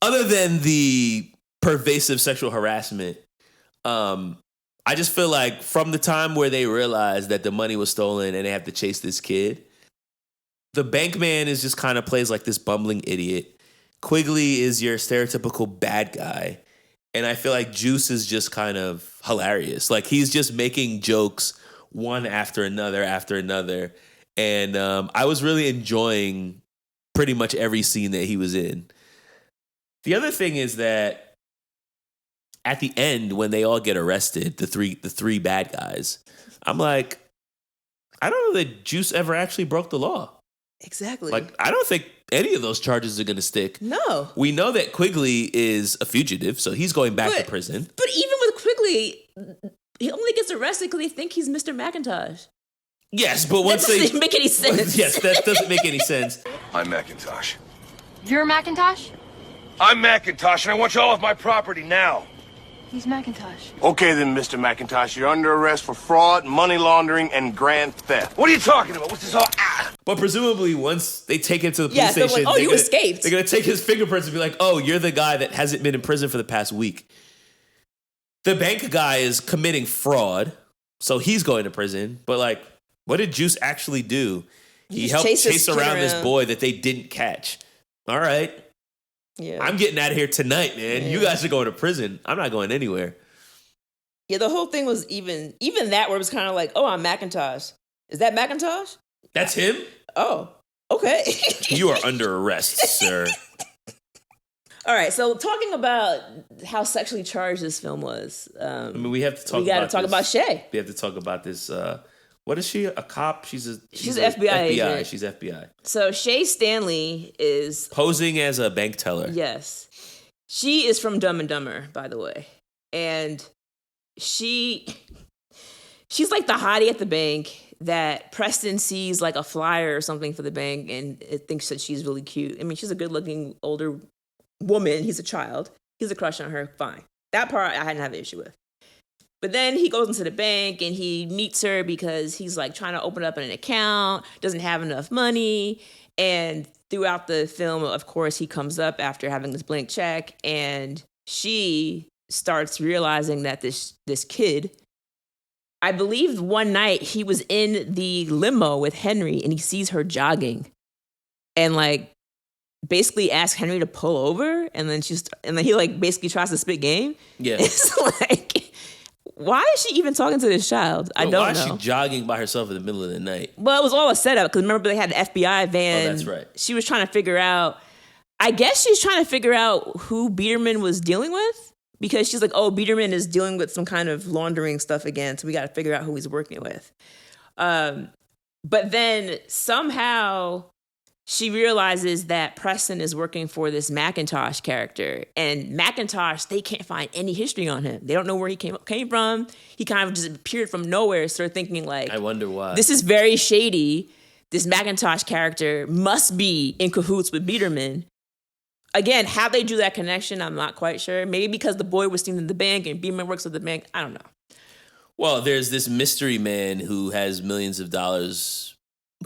other than the pervasive sexual harassment, I just feel like from the time where they realized that the money was stolen and they have to chase this kid, the bank man is just kind of plays like this bumbling idiot. Quigley is your stereotypical bad guy. And I feel like Juice is just kind of hilarious. Like, he's just making jokes one after another. And I was really enjoying pretty much every scene that he was in. The other thing is that at the end, when they all get arrested, the three bad guys, I'm like, I don't know that Juice ever actually broke the law. Exactly. Like, I don't think any of those charges are going to stick. No. We know that Quigley is a fugitive, so he's going back to prison. But even with Quigley, he only gets arrested because they think he's Mr. McIntosh. Yes, but once that doesn't make any sense. Yes, that doesn't make any sense. I'm Macintosh. You're Macintosh? I'm Macintosh, and I want you all off my property now. He's Macintosh. Okay then, Mr. Macintosh, you're under arrest for fraud, money laundering, and grand theft. What are you talking about? What's this all? But presumably, once they take him to the police station, like, escaped. They're going to take his fingerprints and be like, oh, you're the guy that hasn't been in prison for the past week. The bank guy is committing fraud, so he's going to prison. But, like, what did Juice actually do? He helped chase around this boy that they didn't catch. All right. Yeah. I'm getting out of here tonight, man. Yeah. You guys are going to prison. I'm not going anywhere. Yeah, the whole thing was even that where it was kind of like, oh, I'm Macintosh. Is that Macintosh? That's him? Oh, okay. You are under arrest, sir. All right, so talking about how sexually charged this film was. I mean, we have to talk. We got to talk about Shay. We have to talk about this. What is she? A cop? She's an FBI agent. She's FBI. So Shay Stanley is posing as a bank teller. Yes, she is from Dumb and Dumber, by the way, and she's like the hottie at the bank that Preston sees like a flyer or something for the bank and it thinks that she's really cute. I mean, she's a good-looking older woman. He's a child. He's a crush on her. Fine. That part I hadn't have an issue with. But then he goes into the bank and he meets her because he's like trying to open up an account, doesn't have enough money. And throughout the film, of course, he comes up after having this blank check and she starts realizing that this kid, I believe one night he was in the limo with Henry and he sees her jogging and like basically asks Henry to pull over and then he like basically tries to spit game. Yeah. It's like, why is she even talking to this child? I don't know. Why is she jogging by herself in the middle of the night? Well, it was all a setup because remember they had the FBI van. Oh, that's right. She was trying to figure out, I guess she's trying to figure out who Biederman was dealing with because she's like, oh, Biederman is dealing with some kind of laundering stuff again, so we got to figure out who he's working with. But then somehow she realizes that Preston is working for this Macintosh character. And Macintosh, they can't find any history on him. They don't know where he came from. He kind of just appeared from nowhere. So they're thinking like, I wonder why. This is very shady. This Macintosh character must be in cahoots with Biederman. Again, how they do that connection, I'm not quite sure. Maybe because the boy was seen in the bank and Biederman works at the bank. I don't know. Well, there's this mystery man who has millions of dollars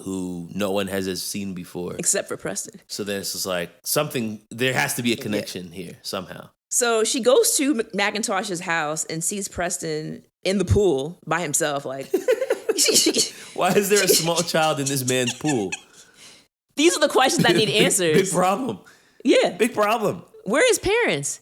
who no one has seen before. Except for Preston. So then it's just like there has to be a connection here somehow. So she goes to Macintosh's house and sees Preston in the pool by himself. Like, why is there a small child in this man's pool? These are the questions that need answers. Big problem. Yeah. Big problem. Where are his parents?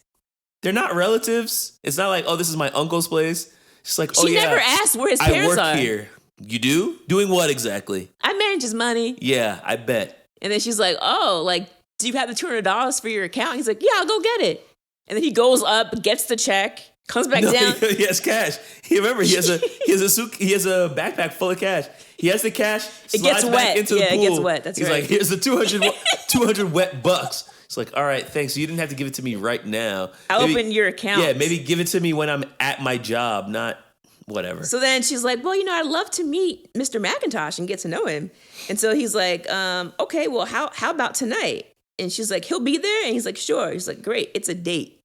They're not relatives. It's not like, oh, this is my uncle's place. It's like, oh, she never asked where his parents are. I work here. You do? Doing what exactly? I manage his money. Yeah, I bet. And then she's like, oh, like, do you have the $200 for your account? He's like, yeah, I'll go get it. And then he goes up, gets the check, comes back down. He has cash. He has a backpack full of cash. He has the cash. It gets wet. Into the pool. It gets wet. That's He's right. like, here's the 200 wet bucks. It's like, all right, thanks. So you didn't have to give it to me right now. I'll open your account. Yeah, maybe give it to me when I'm at my job, not whatever. So then she's like, well, I'd love to meet Mr. Macintosh and get to know him. And so he's like, okay, well, how about tonight? And she's like, he'll be there? And he's like, sure. He's like, great. It's a date.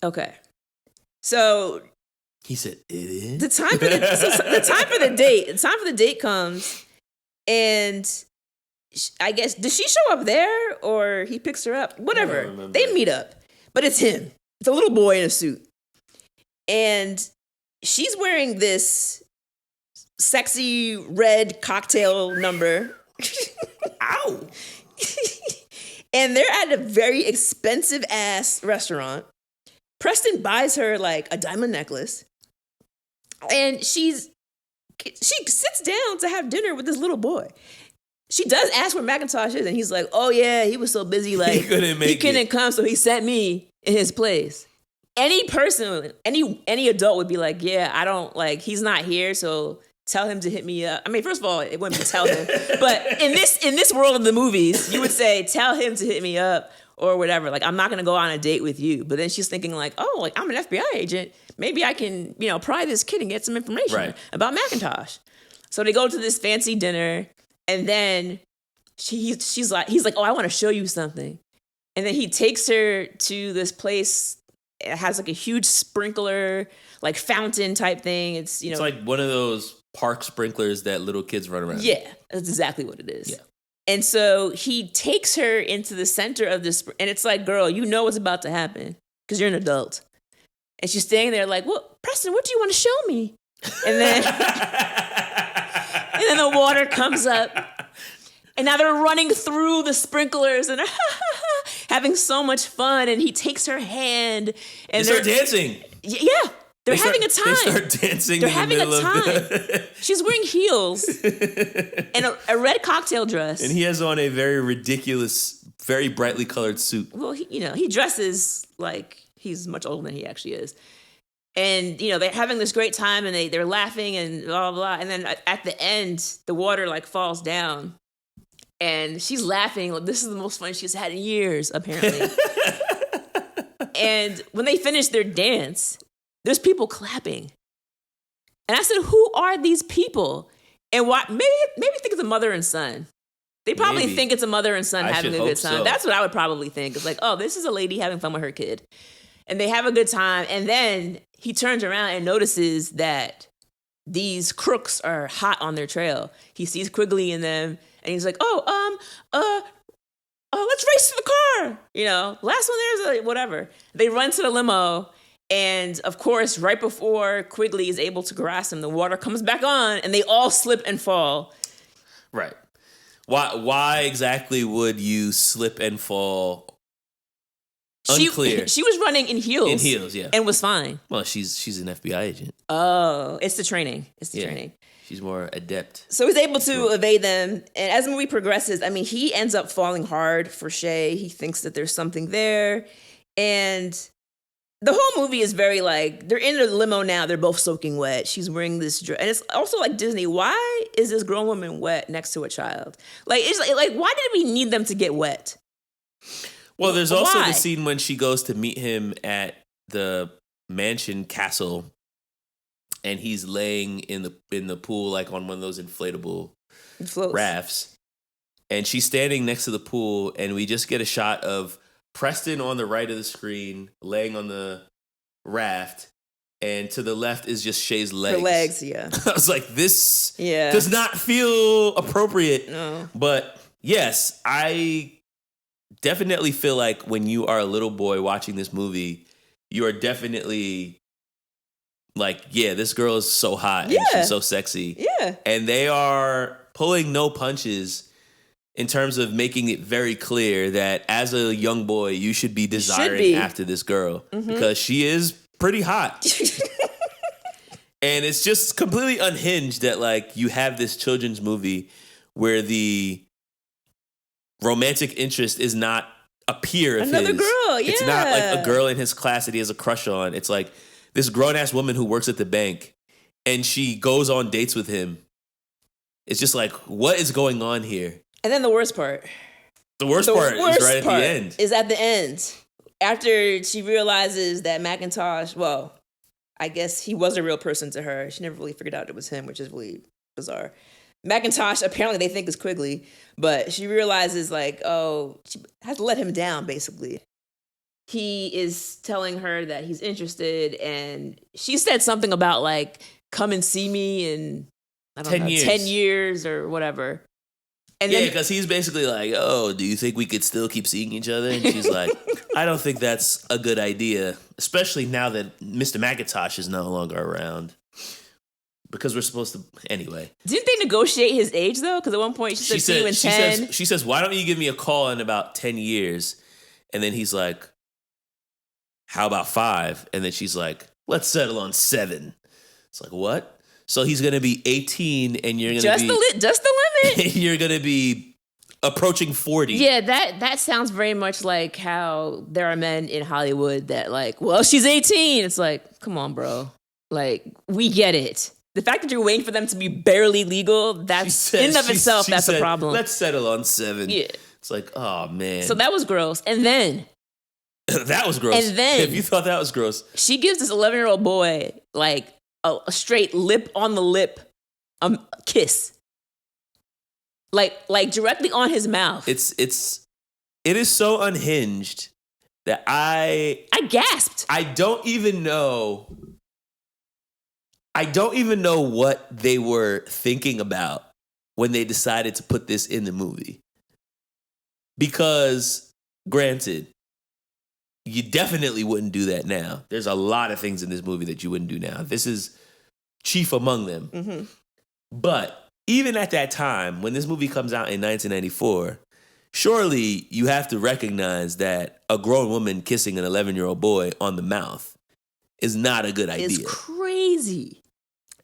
Okay. So he said, it is? the time for the date comes, and I guess, does she show up there or he picks her up? Whatever. They meet up, but it's him. It's a little boy in a suit. And she's wearing this sexy red cocktail number. Ow. And they're at a very expensive ass restaurant. Preston buys her like a diamond necklace. And she sits down to have dinner with this little boy. She does ask where Macintosh is, and he's like, oh yeah, he was so busy, like he couldn't come, so he sent me in his place. Any person, any adult would be like, yeah, I don't, like, he's not here, so tell him to hit me up. I mean, first of all, it wouldn't be tell him, but in this world of the movies, you would say, tell him to hit me up or whatever. Like, I'm not gonna go on a date with you. But then she's thinking like, oh, like, I'm an FBI agent. Like I can, pry this kid and get some information about Macintosh. So they go to this fancy dinner, and then he's like, oh, I want to show you something. And then he takes her to this place. It has like a huge sprinkler, like fountain type thing. It's like one of those park sprinklers that little kids run around. Yeah, that's exactly what it is. Yeah. And so he takes her into the center of this, and it's like, girl, you know what's about to happen because you're an adult. And she's standing there like, well, Preston, what do you want to show me? And then the water comes up, and now they're running through the sprinklers and having so much fun. And he takes her hand, and they start dancing. Yeah, they're having a time. They start dancing. They're in having the middle a time. Of She's wearing heels and a red cocktail dress, and he has on a very ridiculous, very brightly colored suit. Well, he dresses like he's much older than he actually is. And, they're having this great time, and they're laughing and blah, blah, blah. And then at the end, the water like falls down, and she's laughing. Like, this is the most fun she's had in years, apparently. And when they finish their dance, there's people clapping. And I said, who are these people? And why? Maybe think it's a mother and son. They probably think it's a mother and son having a good time. So. That's what I would probably think. It's like, oh, this is a lady having fun with her kid. And they have a good time. And then he turns around and notices that these crooks are hot on their trail. He sees Quigley in them, and he's like, let's race to the car. Last one there's whatever. They run to the limo, and of course, right before Quigley is able to grasp him, the water comes back on, and they all slip and fall. Right. Why exactly would you slip and fall? Unclear. She was running in heels. In heels, yeah. And was fine. Well, she's an FBI agent. Oh, it's the training. Training. She's more adept. So he's able to evade them. And as the movie progresses, I mean, he ends up falling hard for Shay. He thinks that there's something there. And the whole movie is very like, they're in a limo now. They're both soaking wet. She's wearing this dress. And it's also like Disney. Why is this grown woman wet next to a child? Like, it's like why did we need them to get wet? Well, there's also Why? the scene when she goes to meet him at the mansion castle, and he's laying in the pool, like on one of those inflatable It floats. rafts. And she's standing next to the pool, and we just get a shot of Preston on the right of the screen, laying on the raft, and to the left is just Shay's legs. Her legs, yeah. I was like, this Yeah. does not feel appropriate. No. But yes, I definitely feel like when you are a little boy watching this movie, you are definitely like, yeah, this girl is so hot and Yeah. she's so sexy. Yeah. And they are pulling no punches in terms of making it very clear that as a young boy, you should be desiring be. after this girl because she is pretty hot. And it's just completely unhinged that like you have this children's movie where the romantic interest is not a peer of Another his. girl, It's not like yeah. a girl in his class that he has a crush on. It's like this grown-ass woman who works at the bank and she goes on dates with him. It's just like, what is going on here? And then the worst part. The worst part is right at the end. Is at the end. After she realizes that Macintosh, well, I guess he was a real person to her. She never really figured out it was him, which is really bizarre. Macintosh, apparently they think is Quigley, but she realizes like, oh, she has to let him down, basically. He is telling her that he's interested, and she said something about like, come and see me in, I don't 10 know, years. 10 years or whatever. And Yeah, then because he's basically like, oh, do you think we could still keep seeing each other? And she's like, I don't think that's a good idea, especially now that Mr. McIntosh is no longer around. Because we're supposed to, anyway. didn't they negotiate his age though? Because at one point she said, see you in 10. She says, why don't you give me a call in about 10 years? And then he's like, how about 5? And then she's like, let's settle on 7. It's like, what? So he's going to be 18 and you're going to be... Just the limit. you're going to be approaching 40. Yeah, that sounds very much like how there are men in Hollywood that like, well, she's 18. It's like, come on, bro. Like, we get it. The fact that you're waiting for them to be barely legal, that's in and of itself, that's a problem. Let's settle on 7. Yeah. It's like, oh, man. So that was gross. And then that was gross. And then- if you thought that was gross. she gives this 11-year-old boy like a straight lip on the lip kiss. Like directly on his mouth. It is so unhinged that I gasped. I don't even know what they were thinking about when they decided to put this in the movie. Because, granted, you definitely wouldn't do that now. There's a lot of things in this movie that you wouldn't do now. This is chief among them. Mm-hmm. But even at that time, when this movie comes out in 1994, surely you have to recognize that a grown woman kissing an 11-year-old boy on the mouth is not a good idea. It's crazy.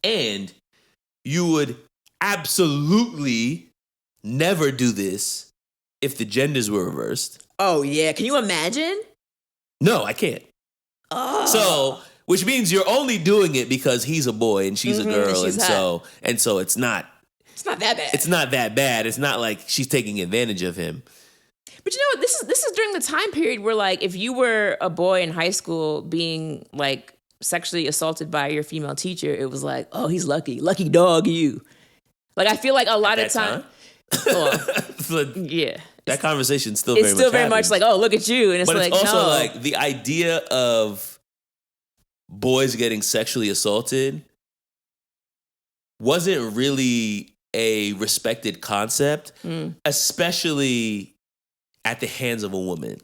And you would absolutely never do this if the genders were reversed. Oh, yeah. Can you imagine? No, I can't. Oh. So, which means you're only doing it because he's a boy and she's a girl, she's and so it's not that bad. It's not that bad. It's not like she's taking advantage of him. But you know what? This is during the time period where like if you were a boy in high school being like sexually assaulted by your female teacher, it was like, oh, he's lucky dog, you. Like I feel like a lot of time. Yeah, That conversation's still it's still very much like, oh, look at you, and it's but like, it's also no. like the idea of boys getting sexually assaulted wasn't really a respected concept, especially at the hands of a woman.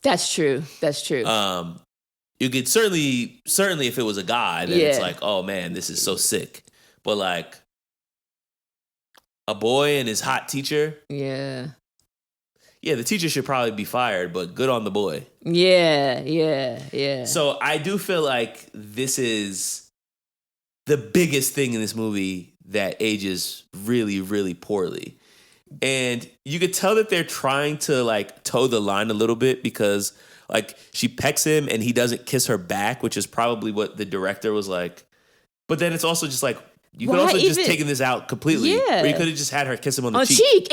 That's true. You could certainly if it was a guy, then it's Yeah. like, oh man, this is so sick. But like a boy and his hot teacher, Yeah, the teacher should probably be fired, but good on the boy. yeah. So I do feel like this is the biggest thing in this movie that ages really, really poorly. And you could tell that they're trying to like toe the line a little bit because like she pecks him and he doesn't kiss her back, which is probably what the director was like. But then it's also just like, you could also just taken this out completely. Yeah. Or you could have just had her kiss him on the cheek. cheek.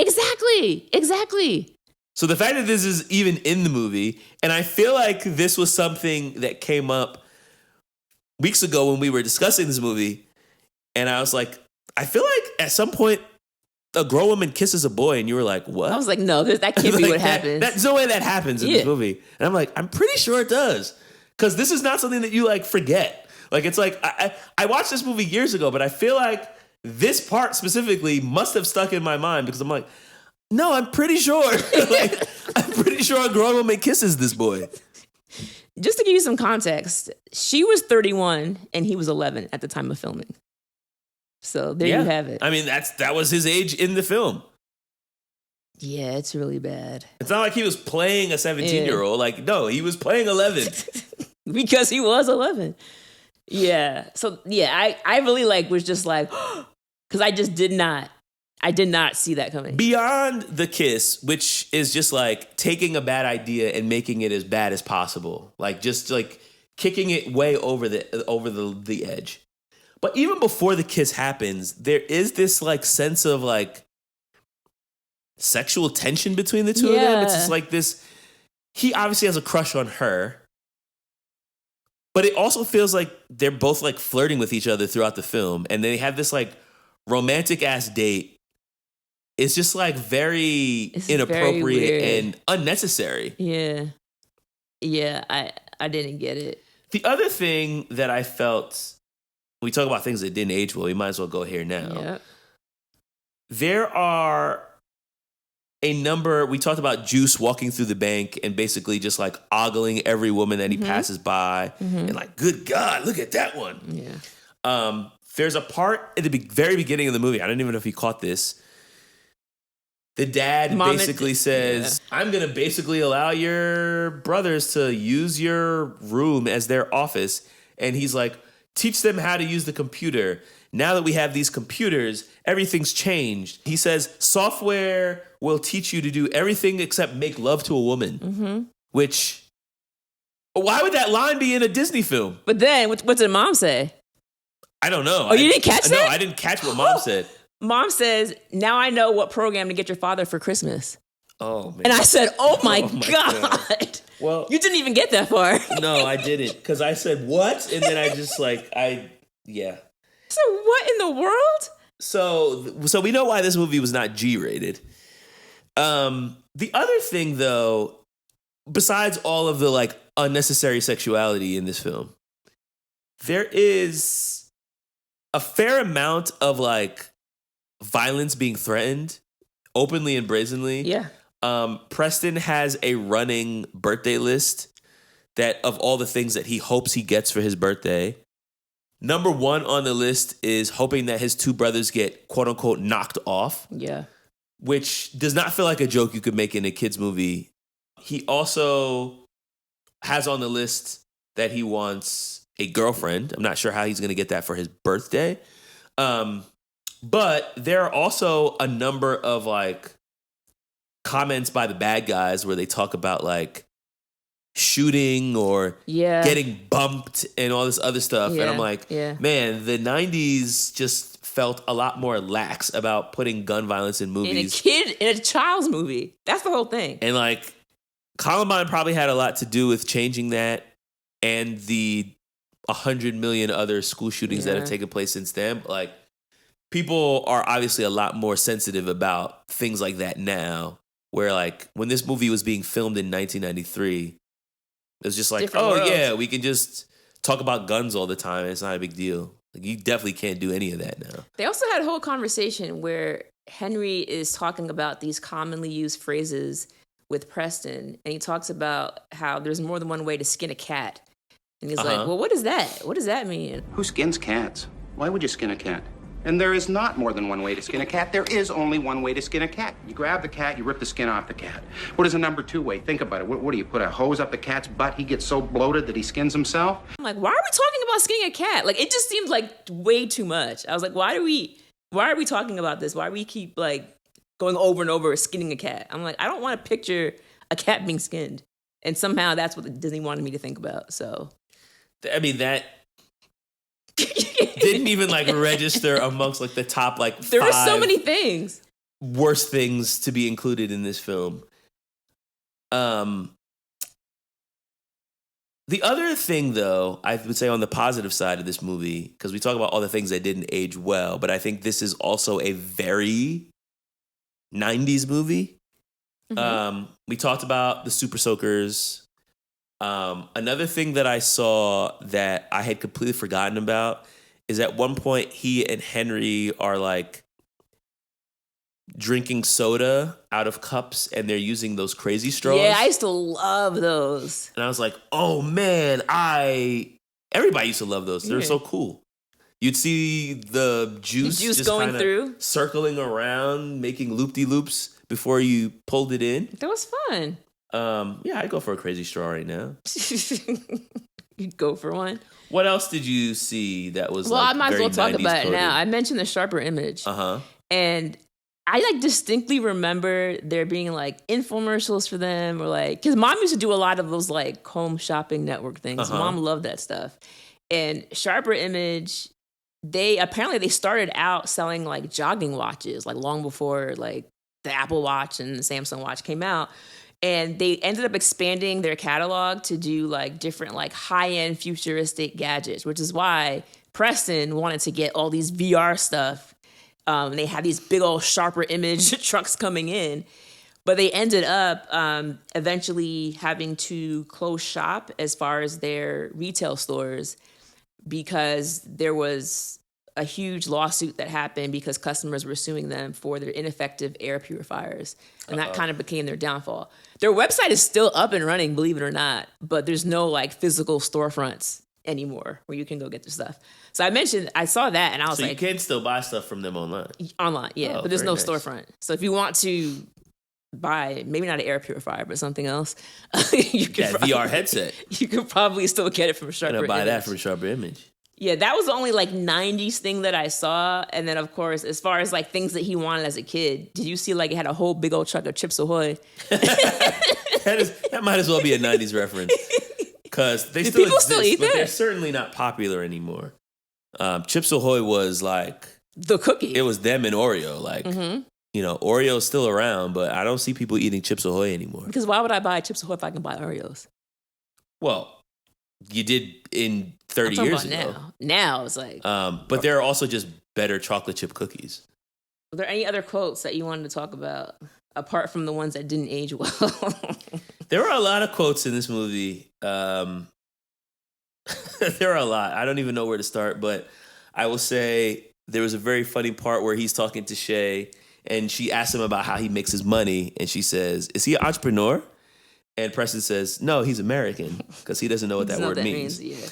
Exactly. So the fact that this is even in the movie, and I feel like this was something that came up weeks ago when we were discussing this movie, and I was like, I feel like at some point a grown woman kisses a boy, and you were like, what? I was like, no, that can't be Like, what happens. There's no way that happens in this movie. And I'm like, I'm pretty sure it does. Because this is not something that you like forget. Like, it's like, I watched this movie years ago, but I feel like this part specifically must have stuck in my mind because I'm like, no, I'm pretty sure. Like, I'm pretty sure a grown woman kisses this boy. Just to give you some context, she was 31 and he was 11 at the time of filming. So there you have it. I mean, that was his age in the film. Yeah, it's really bad. It's not like he was playing a 17-year-old. Like, no, he was playing 11. Because he was 11. Yeah. So, yeah, I really was just like, because I did not see that coming. Beyond the kiss, which is just like taking a bad idea and making it as bad as possible. Like, just like kicking it way over the edge. But even before the kiss happens, there is this like sense of like sexual tension between the two of them. It's just like this, he obviously has a crush on her, but it also feels like they're both like flirting with each other throughout the film. And they have this like romantic ass date. It's just like it's inappropriate and unnecessary. Yeah. Yeah, I didn't get it. The other thing that I felt, we talk about things that didn't age well, we might as well go here now. Yep. There are a number, we talked about Juice walking through the bank and basically just like ogling every woman that he passes by and like, good God, look at that one. Yeah. There's a part at the very beginning of the movie, I don't even know if you caught this. The dad basically says, I'm going to basically allow your brothers to use your room as their office. And he's like, teach them how to use the computer. Now that we have these computers, everything's changed. He says, software will teach you to do everything except make love to a woman. Which, why would that line be in a Disney film? But then, what did mom say? I don't know. Oh, you didn't catch that? No, I didn't catch what mom said. Mom says, now I know what program to get your father for Christmas. Oh, man. And I said, oh my God. Well, you didn't even get that far. No, I didn't. Because I said, what? And then I just yeah. So what in the world? So we know why this movie was not G-rated. The other thing, though, besides all of the like unnecessary sexuality in this film, there is a fair amount of like violence being threatened openly and brazenly. Yeah. Preston has a running birthday list that of all the things that he hopes he gets for his birthday. Number one on the list is hoping that his two brothers get quote unquote knocked off. Yeah. Which does not feel like a joke you could make in a kid's movie. He also has on the list that he wants a girlfriend. I'm not sure how he's going to get that for his birthday. But there are also a number of like comments by the bad guys where they talk about like shooting or getting bumped and all this other stuff. And I'm like, man, the 90s just felt a lot more lax about putting gun violence in movies. In a child's movie. That's the whole thing. And like Columbine probably had a lot to do with changing that and the 100 million other school shootings that have taken place since then. Like people are obviously a lot more sensitive about things like that now, where like when this movie was being filmed in 1993, it was just like, different world. Yeah, we can just talk about guns all the time. It's not a big deal. Like you definitely can't do any of that now. They also had a whole conversation where Henry is talking about these commonly used phrases with Preston, and he talks about how there's more than one way to skin a cat. And he's like, well, what is that? What does that mean? Who skins cats? Why would you skin a cat? And there is not more than one way to skin a cat. There is only one way to skin a cat. You grab the cat, you rip the skin off the cat. What is a number two way? Think about it. What do you put a hose up the cat's butt? He gets so bloated that he skins himself? I'm like, why are we talking about skinning a cat? Like, it just seemed like way too much. I was like, why are we talking about this? Why do we keep like going over and over skinning a cat. I'm like, I don't want to picture a cat being skinned. And somehow that's what Disney wanted me to think about. So, I mean, that didn't even like register amongst like the top like there were so 5 many things. worst things to be included in this film. The other thing, though, I would say on the positive side of this movie, because we talk about all the things that didn't age well, but I think this is also a very 90s movie. We talked about the Super Soakers. Another thing that I saw that I had completely forgotten about is at one point he and Henry are like drinking soda out of cups and they're using those crazy straws. Yeah, I used to love those. And I was like, oh man, everybody used to love those. They're so cool. You'd see the juice just going kinda through, circling around, making loop-de-loops before you pulled it in. That was fun. Yeah, I'd go for a crazy straw right now. You'd go for one. What else did you see that was Well, like I might as well very talk 90s about it coded? now. I mentioned the sharper image. Uh-huh. And I like distinctly remember there being like infomercials for them or like, because mom used to do a lot of those like home shopping network things. Mom loved that stuff. And Sharper Image, they started out selling like jogging watches, like long before like the Apple Watch and the Samsung Watch came out. And they ended up expanding their catalog to do like different like high-end futuristic gadgets, which is why Preston wanted to get all these VR stuff. They had these big old Sharper Image trucks coming in, but they ended up eventually having to close shop as far as their retail stores because there was a huge lawsuit that happened because customers were suing them for their ineffective air purifiers. And that kind of became their downfall. Their website is still up and running, believe it or not, but there's no like physical storefronts anymore where you can go get their stuff. So I saw that and I was So like, you can still buy stuff from them online. online, yeah, Oh, but there's very no nice. storefront. So if you want to buy maybe not an air purifier, but something else, you could That VR headset. You could probably still get it from Sharper I'm gonna buy that Image. from Sharper Image. Yeah, that was the only like 90s thing that I saw. And then of course, as far as like things that he wanted as a kid, did you see like it had a whole big old truck of Chips Ahoy? That might as well be a 90s reference. Because they Do still people exist, still eat but that? they're certainly not popular anymore. Chips Ahoy was like, The cookie. it was them and Oreo. Like, you know, Oreo's still around, but I don't see people eating Chips Ahoy anymore. Because why would I buy Chips Ahoy if I can buy Oreos? Well, you did in I'm 30 talking years about ago. now it's like, But there are also just better chocolate chip cookies. were there any other quotes that you wanted to talk about apart from the ones that didn't age well? There are a lot of quotes in this movie. There are a lot. I don't even know where to start, but I will say there was a very funny part where he's talking to Shay and she asks him about how he makes his money. And she says, is he an entrepreneur? And Preston says, no, he's American because he doesn't know what that word means. Yeah.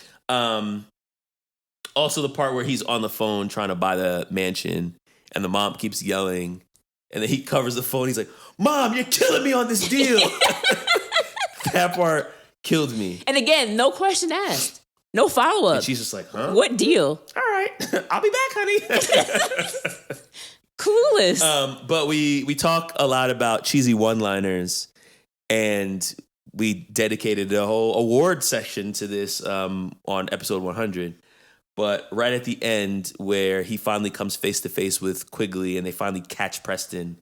Also, the part where he's on the phone trying to buy the mansion and the mom keeps yelling. And then he covers the phone. He's like, Mom, you're killing me on this deal. That part killed me. And again, no question asked. No follow up. And she's just like, huh? What deal? All right. I'll be back, honey. Clueless. But we talk a lot about cheesy one-liners, and we dedicated a whole award section to this on episode 100. But right at the end, where he finally comes face to face with Quigley, and they finally catch Preston,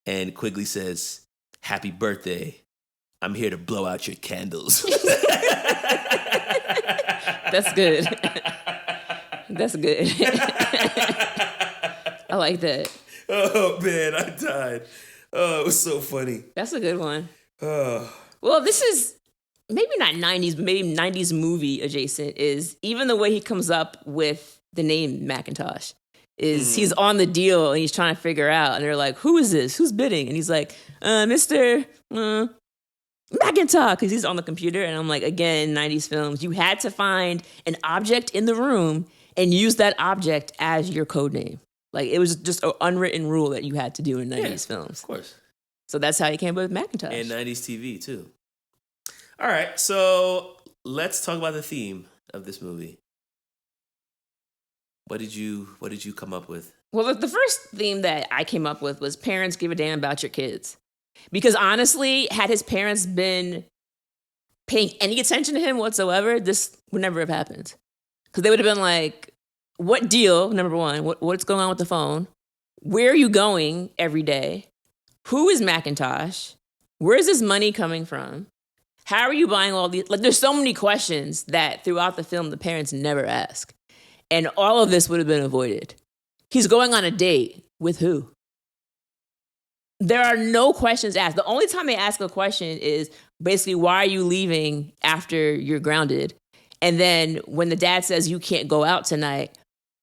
and Quigley says, "Happy birthday! I'm here to blow out your candles." That's good. That's good. I like that. Oh man, I died. Oh, it was so funny. That's a good one. Oh. Well, this is maybe not 90s, but maybe 90s movie adjacent is even the way he comes up with the name Macintosh is he's on the deal and he's trying to figure out and they're like, who is this? Who's bidding? And he's like, Mr. Macintosh, because he's on the computer. And I'm like, again, 90s films, you had to find an object in the room and use that object as your code name. Like it was just an unwritten rule that you had to do in 90s films. Of course. So that's how he came up with Macintosh. And 90s TV too. All right, so let's talk about the theme of this movie. What did you come up with? Well, the first theme that I came up with was parents give a damn about your kids. Because honestly, had his parents been paying any attention to him whatsoever, this would never have happened. Because they would have been like, what deal, number one, what's going on with the phone? Where are you going every day? Who is Macintosh? Where is this money coming from? How are you buying all these? Like, there's so many questions that throughout the film, the parents never ask. And all of this would have been avoided. He's going on a date with who? There are no questions asked. The only time they ask a question is basically, why are you leaving after you're grounded? And then when the dad says you can't go out tonight,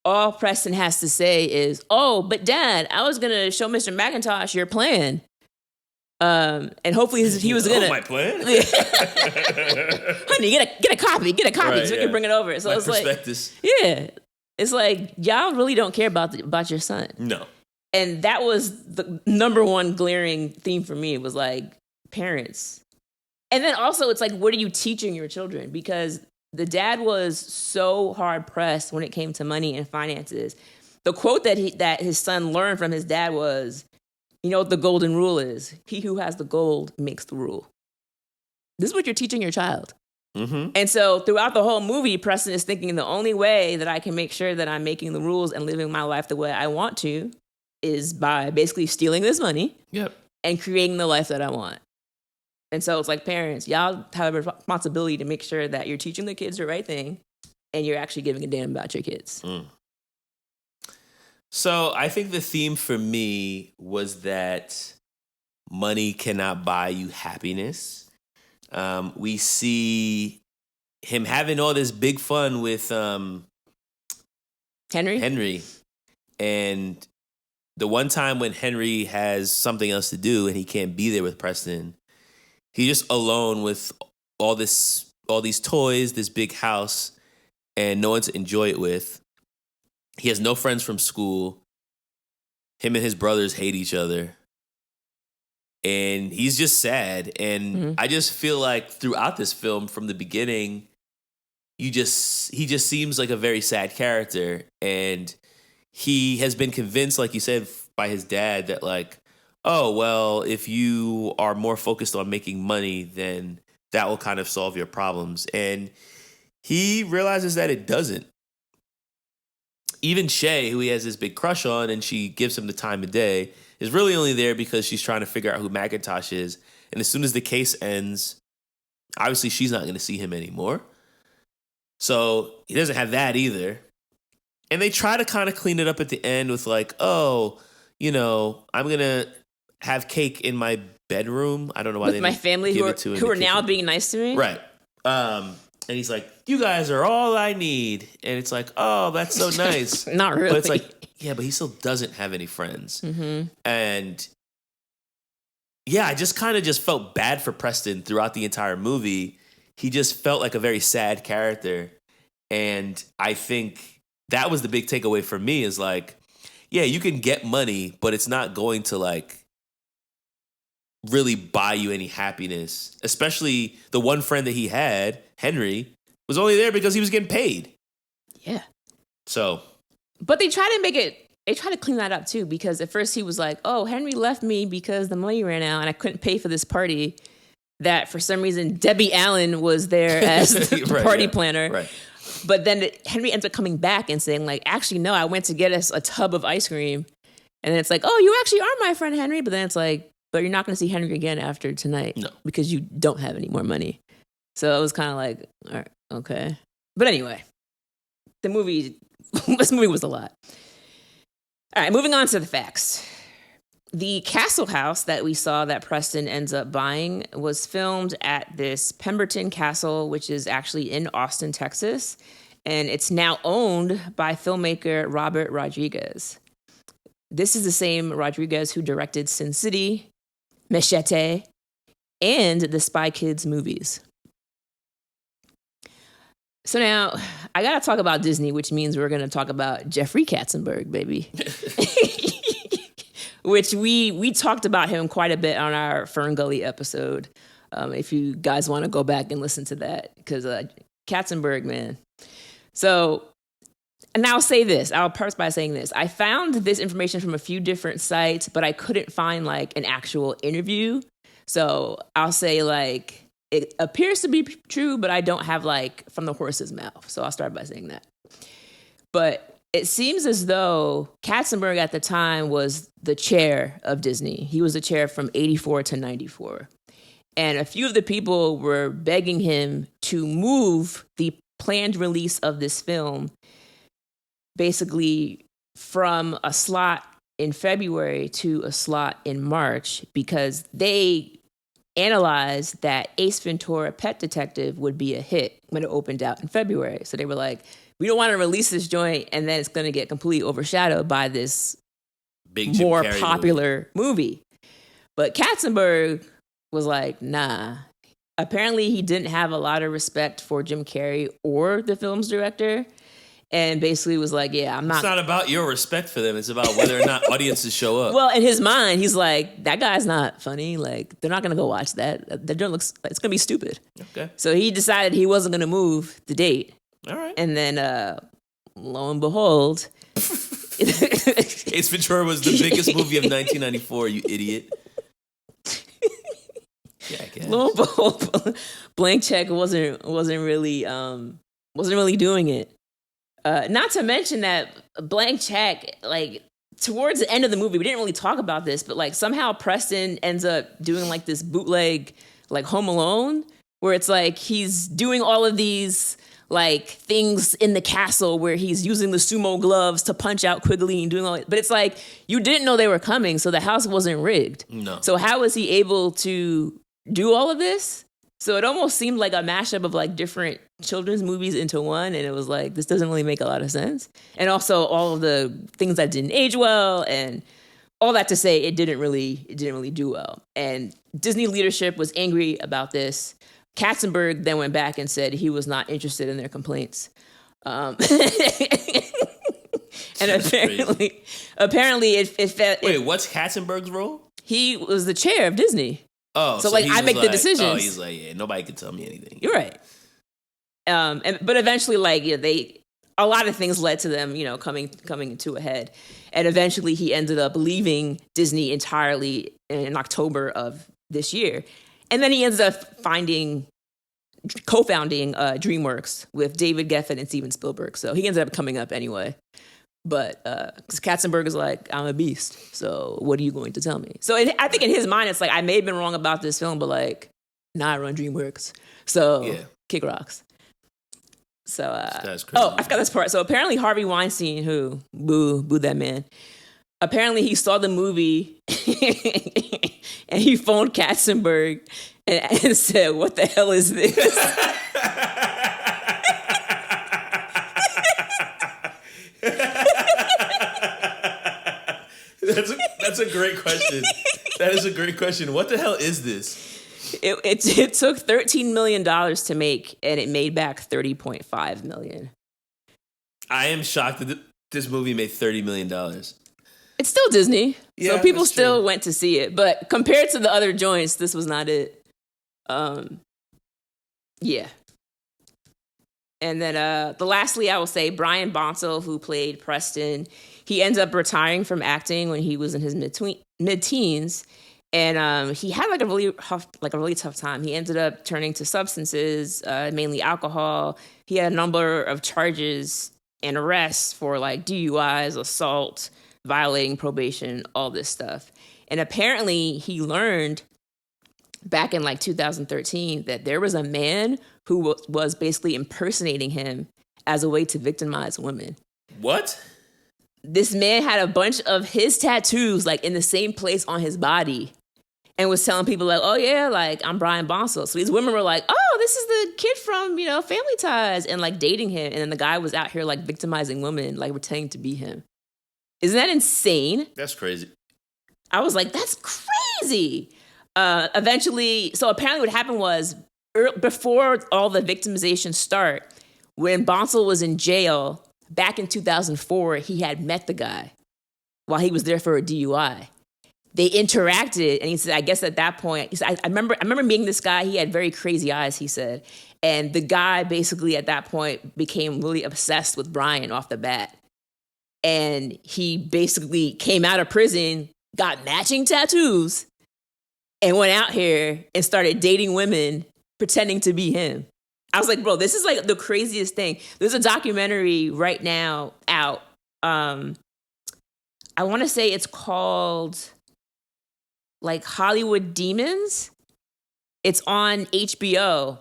all Preston has to say is, oh, but Dad, I was going to show Mr. McIntosh your plan. And hopefully he was going to... Oh, my plan? Honey, get a copy Right, so we yeah. can bring it over. So My it's like... prospectus. Yeah. It's like, y'all really don't care about your son. No. And that was the number one glaring theme for me. It was like, parents. And then also, it's like, what are you teaching your children? Because the dad was so hard pressed when it came to money and finances. The quote that his son learned from his dad was, you know what the golden rule is? He who has the gold makes the rule. This is what you're teaching your child. Mm-hmm. And so throughout the whole movie, Preston is thinking the only way that I can make sure that I'm making the rules and living my life the way I want to is by basically stealing this money Yep. and creating the life that I want. And so it's like, parents, y'all have a responsibility to make sure that you're teaching the kids the right thing and you're actually giving a damn about your kids. So I think the theme for me was that money cannot buy you happiness. We see him having all this big fun with Henry. And the one time when Henry has something else to do and he can't be there with Preston, he's just alone with all these toys, this big house, and no one to enjoy it with. He has no friends from school. Him and his brothers hate each other. And he's just sad. And I just feel like throughout this film, from the beginning, he just seems like a very sad character. And he has been convinced, like you said, by his dad that like, oh, well, if you are more focused on making money, then that will kind of solve your problems. And he realizes that it doesn't. Even Shay, who he has this big crush on, and she gives him the time of day, is really only there because she's trying to figure out who Macintosh is. And as soon as the case ends, obviously she's not going to see him anymore. So he doesn't have that either. And they try to kind of clean it up at the end with like, oh, you know, I'm going to have cake in my bedroom. I don't know why With they my didn't family give who it to him in are the now kitchen. being nice to me. Right. And he's like, you guys are all I need. And it's like, oh, that's so nice. Not really. But it's like, yeah, but he still doesn't have any friends. Mm-hmm. And yeah, I just kind of just felt bad for Preston throughout the entire movie. He just felt like a very sad character. And I think that was the big takeaway for me is like, yeah, you can get money, but it's not going to like really buy you any happiness. Especially the one friend that he had, Henry, was only there because he was getting paid. Yeah. So. But they try to clean that up too, because at first he was like, oh, Henry left me because the money ran out and I couldn't pay for this party. That for some reason, Debbie Allen was there as the Right, party yeah. planner. Right. But then Henry ends up coming back and saying like, actually, no, I went to get us a tub of ice cream. And then it's like, oh, you actually are my friend, Henry. But then it's like, but you're not going to see Henry again after tonight. No. Because you don't have any more money. So it was kind of like, all right, okay. But anyway, this movie was a lot. All right, moving on to the facts. The castle house that we saw that Preston ends up buying was filmed at this Pemberton Castle, which is actually in Austin, Texas. And it's now owned by filmmaker Robert Rodriguez. This is the same Rodriguez who directed Sin City, Machete, and the Spy Kids movies. So now, I gotta talk about Disney, which means we're gonna talk about Jeffrey Katzenberg, baby. Which we talked about him quite a bit on our Fern Gully episode. If you guys want to go back and listen to that, because Katzenberg, man. So And I'll say this. I'll preface by saying this. I found this information from a few different sites, but I couldn't find like an actual interview. So I'll say like it appears to be true, but I don't have like from the horse's mouth. So I'll start by saying that. But it seems as though Katzenberg at the time was the chair of Disney. He was the chair from 84 to 94. And a few of the people were begging him to move the planned release of this film basically from a slot in February to a slot in March because they analyzed that Ace Ventura: Pet Detective would be a hit when it opened out in February. So they were like, we don't want to release this joint and then it's going to get completely overshadowed by this Big Jim more Carrey popular movie. But Katzenberg was like, nah. Apparently he didn't have a lot of respect for Jim Carrey or the film's director. And basically was like, yeah, I'm not. It's not about your respect for them. It's about whether or not audiences show up. Well, in his mind, he's like, that guy's not funny. Like, they're not going to go watch that. That don't look, it's going to be stupid. Okay. So he decided he wasn't going to move the date. All right. And then, lo and behold, Ace Ventura was the biggest movie of 1994, you idiot. Yeah, I guess. lo and behold, Blank Check wasn't really doing it. Not to mention that Blank Check, like towards the end of the movie, we didn't really talk about this, but like somehow Preston ends up doing like this bootleg, like Home Alone, where it's like he's doing all of these like things in the castle where he's using the sumo gloves to punch out Quigley and doing all that. But it's like you didn't know they were coming, so the house wasn't rigged. No. So how was he able to do all of this? So it almost seemed like a mashup of like different children's movies into one. And it was like, this doesn't really make a lot of sense. And also all of the things that didn't age well and all that to say it didn't really do well. And Disney leadership was angry about this. Katzenberg then went back and said he was not interested in their complaints. And apparently it Wait, what's Katzenberg's role? he was the chair of Disney. Oh, So, like, he I was make the decisions. Oh, he's like, yeah, nobody can tell me anything. You're right. But eventually, like, you know, a lot of things led to them, you know, coming to a head. And eventually he ended up leaving Disney entirely in October of this year. And then he ends up co-founding DreamWorks with David Geffen and Steven Spielberg. So he ended up coming up anyway. But Katzenberg is like, I'm a beast. So what are you going to tell me? So I think in his mind, it's like, I may have been wrong about this film, but like, now I run DreamWorks. So Yeah. kick rocks. So, That's crazy. oh, I forgot this part. So apparently Harvey Weinstein, who, boo that man, apparently he saw the movie and he phoned Katzenberg and said, what the hell is this? That's a great question. That is a great question. What the hell is this? It took $13 million to make, and it made back $30.5 million. I am shocked that this movie made $30 million. It's still Disney, Yeah, so people that's still true. went to see it. But compared to the other joints, this was not it. Yeah. And then lastly, I will say Brian Bonsall, who played Preston, he ends up retiring from acting when he was in his mid-teens. And he had like a really tough time. He ended up turning to substances, mainly alcohol. He had a number of charges and arrests for like DUIs, assault, violating probation, all this stuff. And apparently he learned back in like 2013 that there was a man who was basically impersonating him as a way to victimize women. What? This man had a bunch of his tattoos like in the same place on his body and was telling people like, oh yeah, like I'm Brian Bonsall. So these women were like, oh, this is the kid from, you know, Family Ties, and like dating him. And then the guy was out here like victimizing women, like pretending to be him. Isn't that insane? That's crazy. I was like, that's crazy. Eventually, so apparently what happened was before all the victimization start, when Bonsall was in jail back in 2004, he had met the guy while he was there for a DUI. they interacted, and he said, I guess at that point, he said, I remember meeting this guy. He had very crazy eyes, he said. And the guy basically at that point became really obsessed with Brian off the bat. And he basically came out of prison, got matching tattoos, and went out here and started dating women pretending to be him. I was like, bro, this is like the craziest thing. There's a documentary right now out. I want to say it's called like Hollywood Demons. It's on HBO.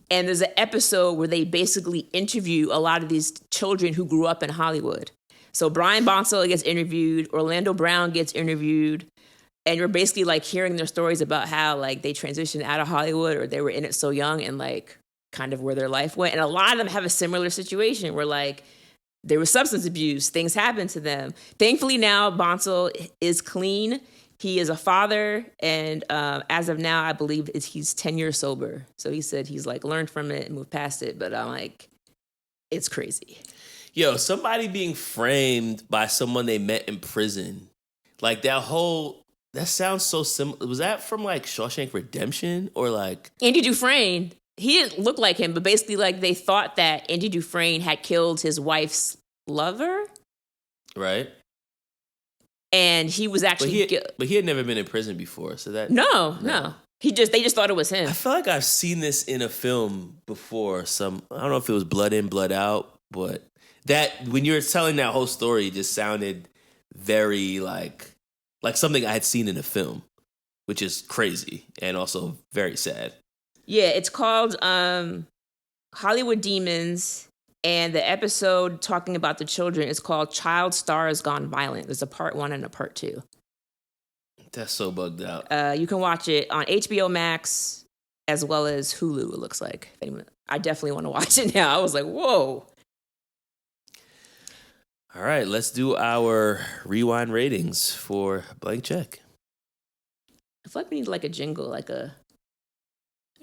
And there's an episode where they basically interview a lot of these children who grew up in Hollywood. So Brian Bonsall gets interviewed, Orlando Brown gets interviewed, and you're basically like hearing their stories about how like they transitioned out of Hollywood or they were in it so young and like kind of where their life went. And a lot of them have a similar situation where like there was substance abuse, things happened to them. Thankfully now Bonsall is clean. He is a father, and as of now, I believe he's 10 years sober. So he said he's like learned from it and moved past it. But I'm like, it's crazy. Yo, somebody being framed by someone they met in prison, like that sounds so similar. Was that from like Shawshank Redemption or like Andy Dufresne? He didn't look like him, but basically like they thought that Andy Dufresne had killed his wife's lover. Right. And he was actually, but he had never been in prison before, so that no. They just thought it was him. I feel like I've seen this in a film before. I don't know if it was Blood In, Blood Out, but that when you were telling that whole story, it just sounded very like something I had seen in a film, which is crazy and also very sad. Yeah, it's called Hollywood Demons. And the episode talking about the children is called Child Stars Gone Violent. There's a part 1 and a part 2. That's so bugged out. You can watch it on HBO Max as well as Hulu, it looks like. I definitely want to watch it now. I was like, whoa. All right, let's do our rewind ratings for Blank Check. I feel like we need like a jingle, like a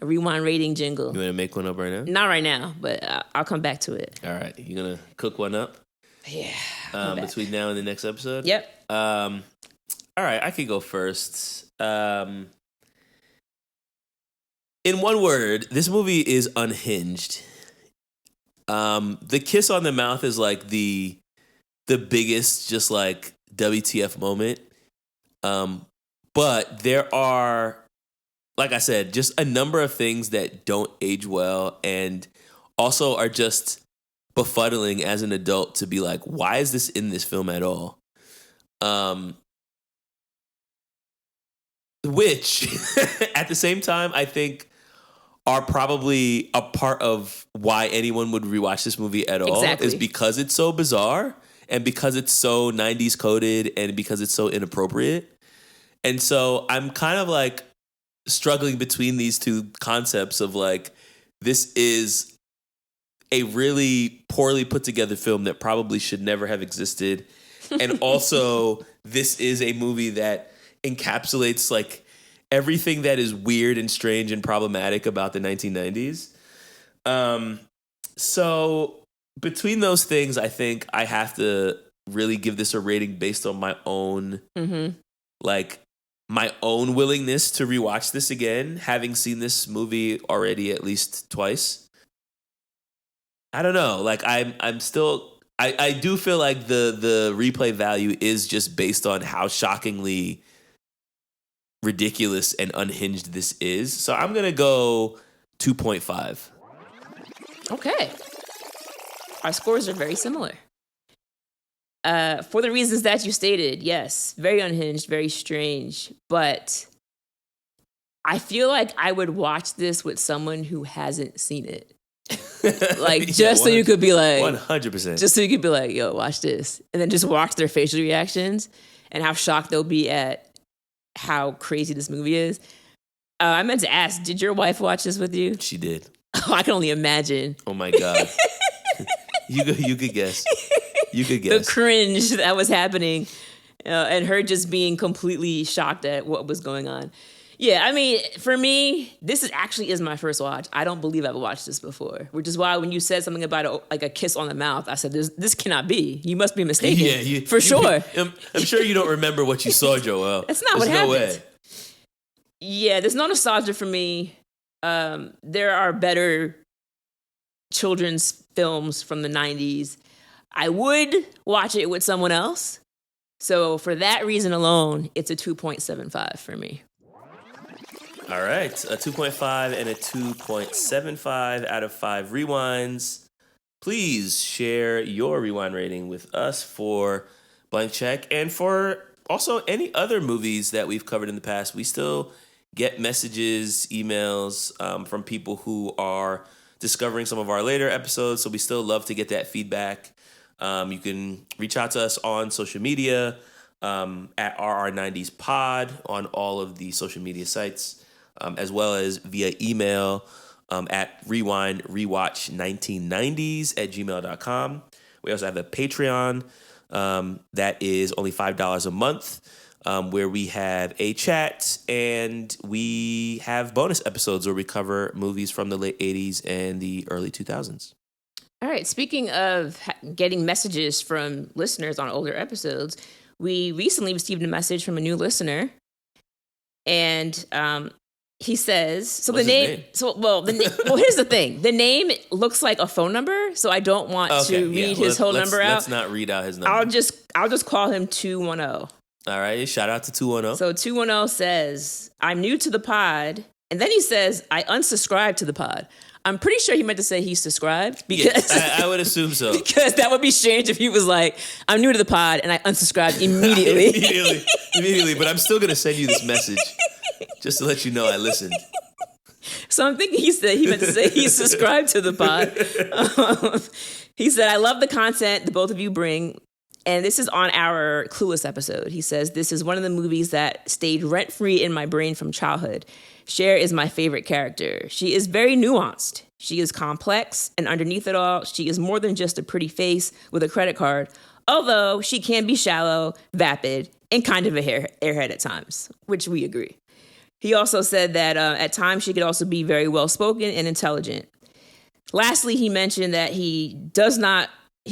rewind rating jingle. You want to make one up right now? Not right now, but I'll come back to it. All right, you going to cook one up? Yeah. Between now and the next episode? Yep. All right, I could go first. In one word, this movie is unhinged. The kiss on the mouth is like the biggest, just like WTF moment. But there are, like I said, just a number of things that don't age well and also are just befuddling as an adult to be like, why is this in this film at all? Which, at the same time, I think are probably a part of why anyone would rewatch this movie at all. Exactly. Is because it's so bizarre and because it's so 90s coded and because it's so inappropriate. And so I'm kind of like struggling between these two concepts of like, this is a really poorly put together film that probably should never have existed. And also, this is a movie that encapsulates like everything that is weird and strange and problematic about the 1990s. So between those things, I think I have to really give this a rating based on my own, like my own willingness to rewatch this again, having seen this movie already at least twice. I don't know. Like I'm still, I do feel like the replay value is just based on how shockingly ridiculous and unhinged this is. So I'm going to go 2.5. Okay. Our scores are very similar. For the reasons that you stated, yes, very unhinged, very strange. But I feel like I would watch this with someone who hasn't seen it. Like, just so you could be like... 100%. Just so you could be like, yo, watch this. And then just watch their facial reactions and how shocked they'll be at how crazy this movie is. I meant to ask, did your wife watch this with you? She did. Oh, I can only imagine. Oh, my God. You could guess. You could guess. The cringe that was happening and her just being completely shocked at what was going on. Yeah, I mean, for me, this is my first watch. I don't believe I've watched this before, which is why when you said something about a kiss on the mouth, I said, this cannot be. You must be mistaken. For sure. I'm sure you don't remember what you saw, Joel. That's not what There's no happened. way. Yeah, there's no nostalgia for me. There are better children's films from the 90s. I would watch it with someone else. So for that reason alone, it's a 2.75 for me. All right, a 2.5 and a 2.75 out of 5 rewinds. Please share your rewind rating with us for Blank Check and for also any other movies that we've covered in the past. We still get messages, emails from people who are discovering some of our later episodes, so we still love to get that feedback. You can reach out to us on social media at RR90s Pod on all of the social media sites. As well as via email at rewatch1990s@gmail.com. We also have a Patreon that is only $5 a month, where we have a chat and we have bonus episodes where we cover movies from the late 80s and the early 2000s. All right, speaking of getting messages from listeners on older episodes, we recently received a message from a new listener, and he says, so What's the his name, name? well, here's the thing. The name looks like a phone number, so I don't want to read his whole number out. Let's not read out his number. I'll just call him 210. All right, shout out to 210. So 210 says, I'm new to the pod. And then he says, I unsubscribed to the pod. I'm pretty sure he meant to say he subscribed because I would assume so. Because that would be strange if he was like, I'm new to the pod and I unsubscribed immediately. immediately. But I'm still going to send you this message just to let you know I listened. So I'm thinking he meant to say he subscribed to the pod. He said, I love the content the both of you bring. And this is on our Clueless episode. He says, this is one of the movies that stayed rent-free in my brain from childhood. Cher is my favorite character. She is very nuanced. She is complex, and underneath it all, she is more than just a pretty face with a credit card, although she can be shallow, vapid, and kind of a airhead at times, which we agree. He also said that at times she could also be very well-spoken and intelligent. Lastly, he mentioned that he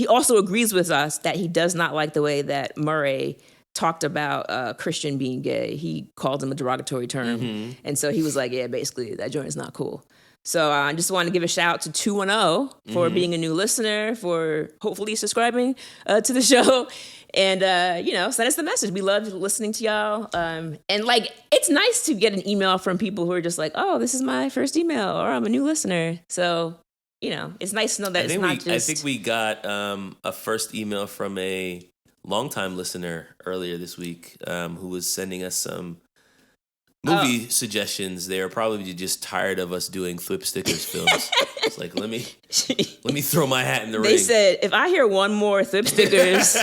also agrees with us that he does not like the way that Murray talked about Christian being gay. He called him a derogatory term. Mm-hmm. And so he was like, yeah, basically that joint is not cool. So I just wanted to give a shout out to 210 for being a new listener, for hopefully subscribing to the show. And, send us the message. We love listening to y'all. And it's nice to get an email from people who are just like, oh, this is my first email, or I'm a new listener. So, it's nice to know that I think we got a first email from a longtime listener earlier this week who was sending us some movie suggestions. They are probably just tired of us doing Thwip Stickers films. It's like, let me throw my hat in the ring. They said, if I hear one more Thwip Stickers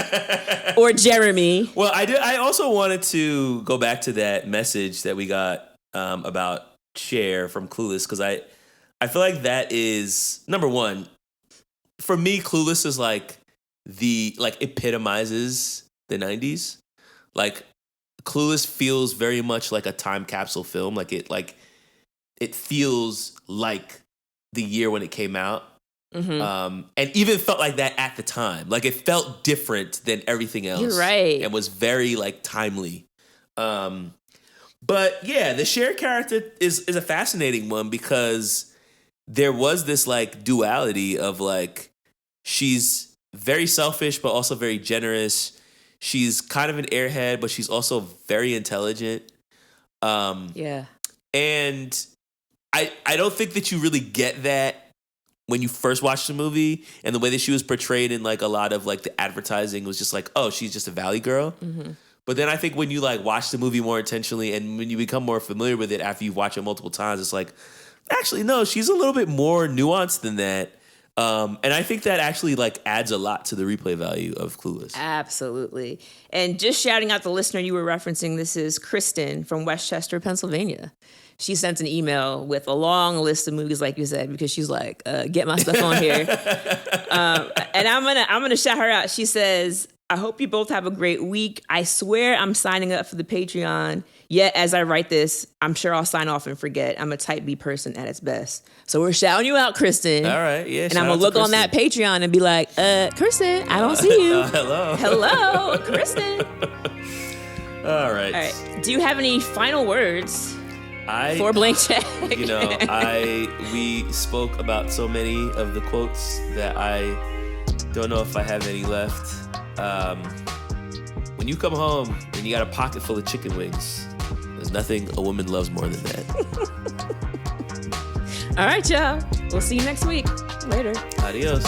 or Jeremy. Well, I also wanted to go back to that message that we got about Cher from Clueless, because I feel like that is, number one, for me, Clueless is epitomizes the 90s. Like, Clueless feels very much like a time capsule film. It feels like the year when it came out. Mm-hmm. And even felt like that at the time. Like, it felt different than everything else. You're right. And was very, timely. But, yeah, the Cher character is a fascinating one, because there was this, duality of, she's very selfish, but also very generous. She's kind of an airhead, but she's also very intelligent. Yeah. And I don't think that you really get that when you first watch the movie, and the way that she was portrayed in a lot of the advertising was just oh, she's just a valley girl. Mm-hmm. But then I think when you watch the movie more intentionally, and when you become more familiar with it after you've watched it multiple times, it's actually, no, she's a little bit more nuanced than that. And I think that actually adds a lot to the replay value of Clueless. Absolutely. And just shouting out the listener you were referencing, this is Kristen from Westchester, Pennsylvania. She sent an email with a long list of movies, like you said, because she's like, get my stuff on here. And I'm gonna shout her out. She says, I hope you both have a great week. I swear I'm signing up for the Patreon. Yet, as I write this, I'm sure I'll sign off and forget. I'm a type B person at its best. So we're shouting you out, Kristen. All right, yeah. And I'm going to look on that Patreon and be like, Kristen, I don't see you. Hello. Hello, Kristen. All right. All right. Do you have any final words for Blank Check? You know, we spoke about so many of the quotes that I don't know if I have any left. When you come home and you got a pocket full of chicken wings, there's nothing a woman loves more than that. All right, y'all. We'll see you next week. Later. Adios.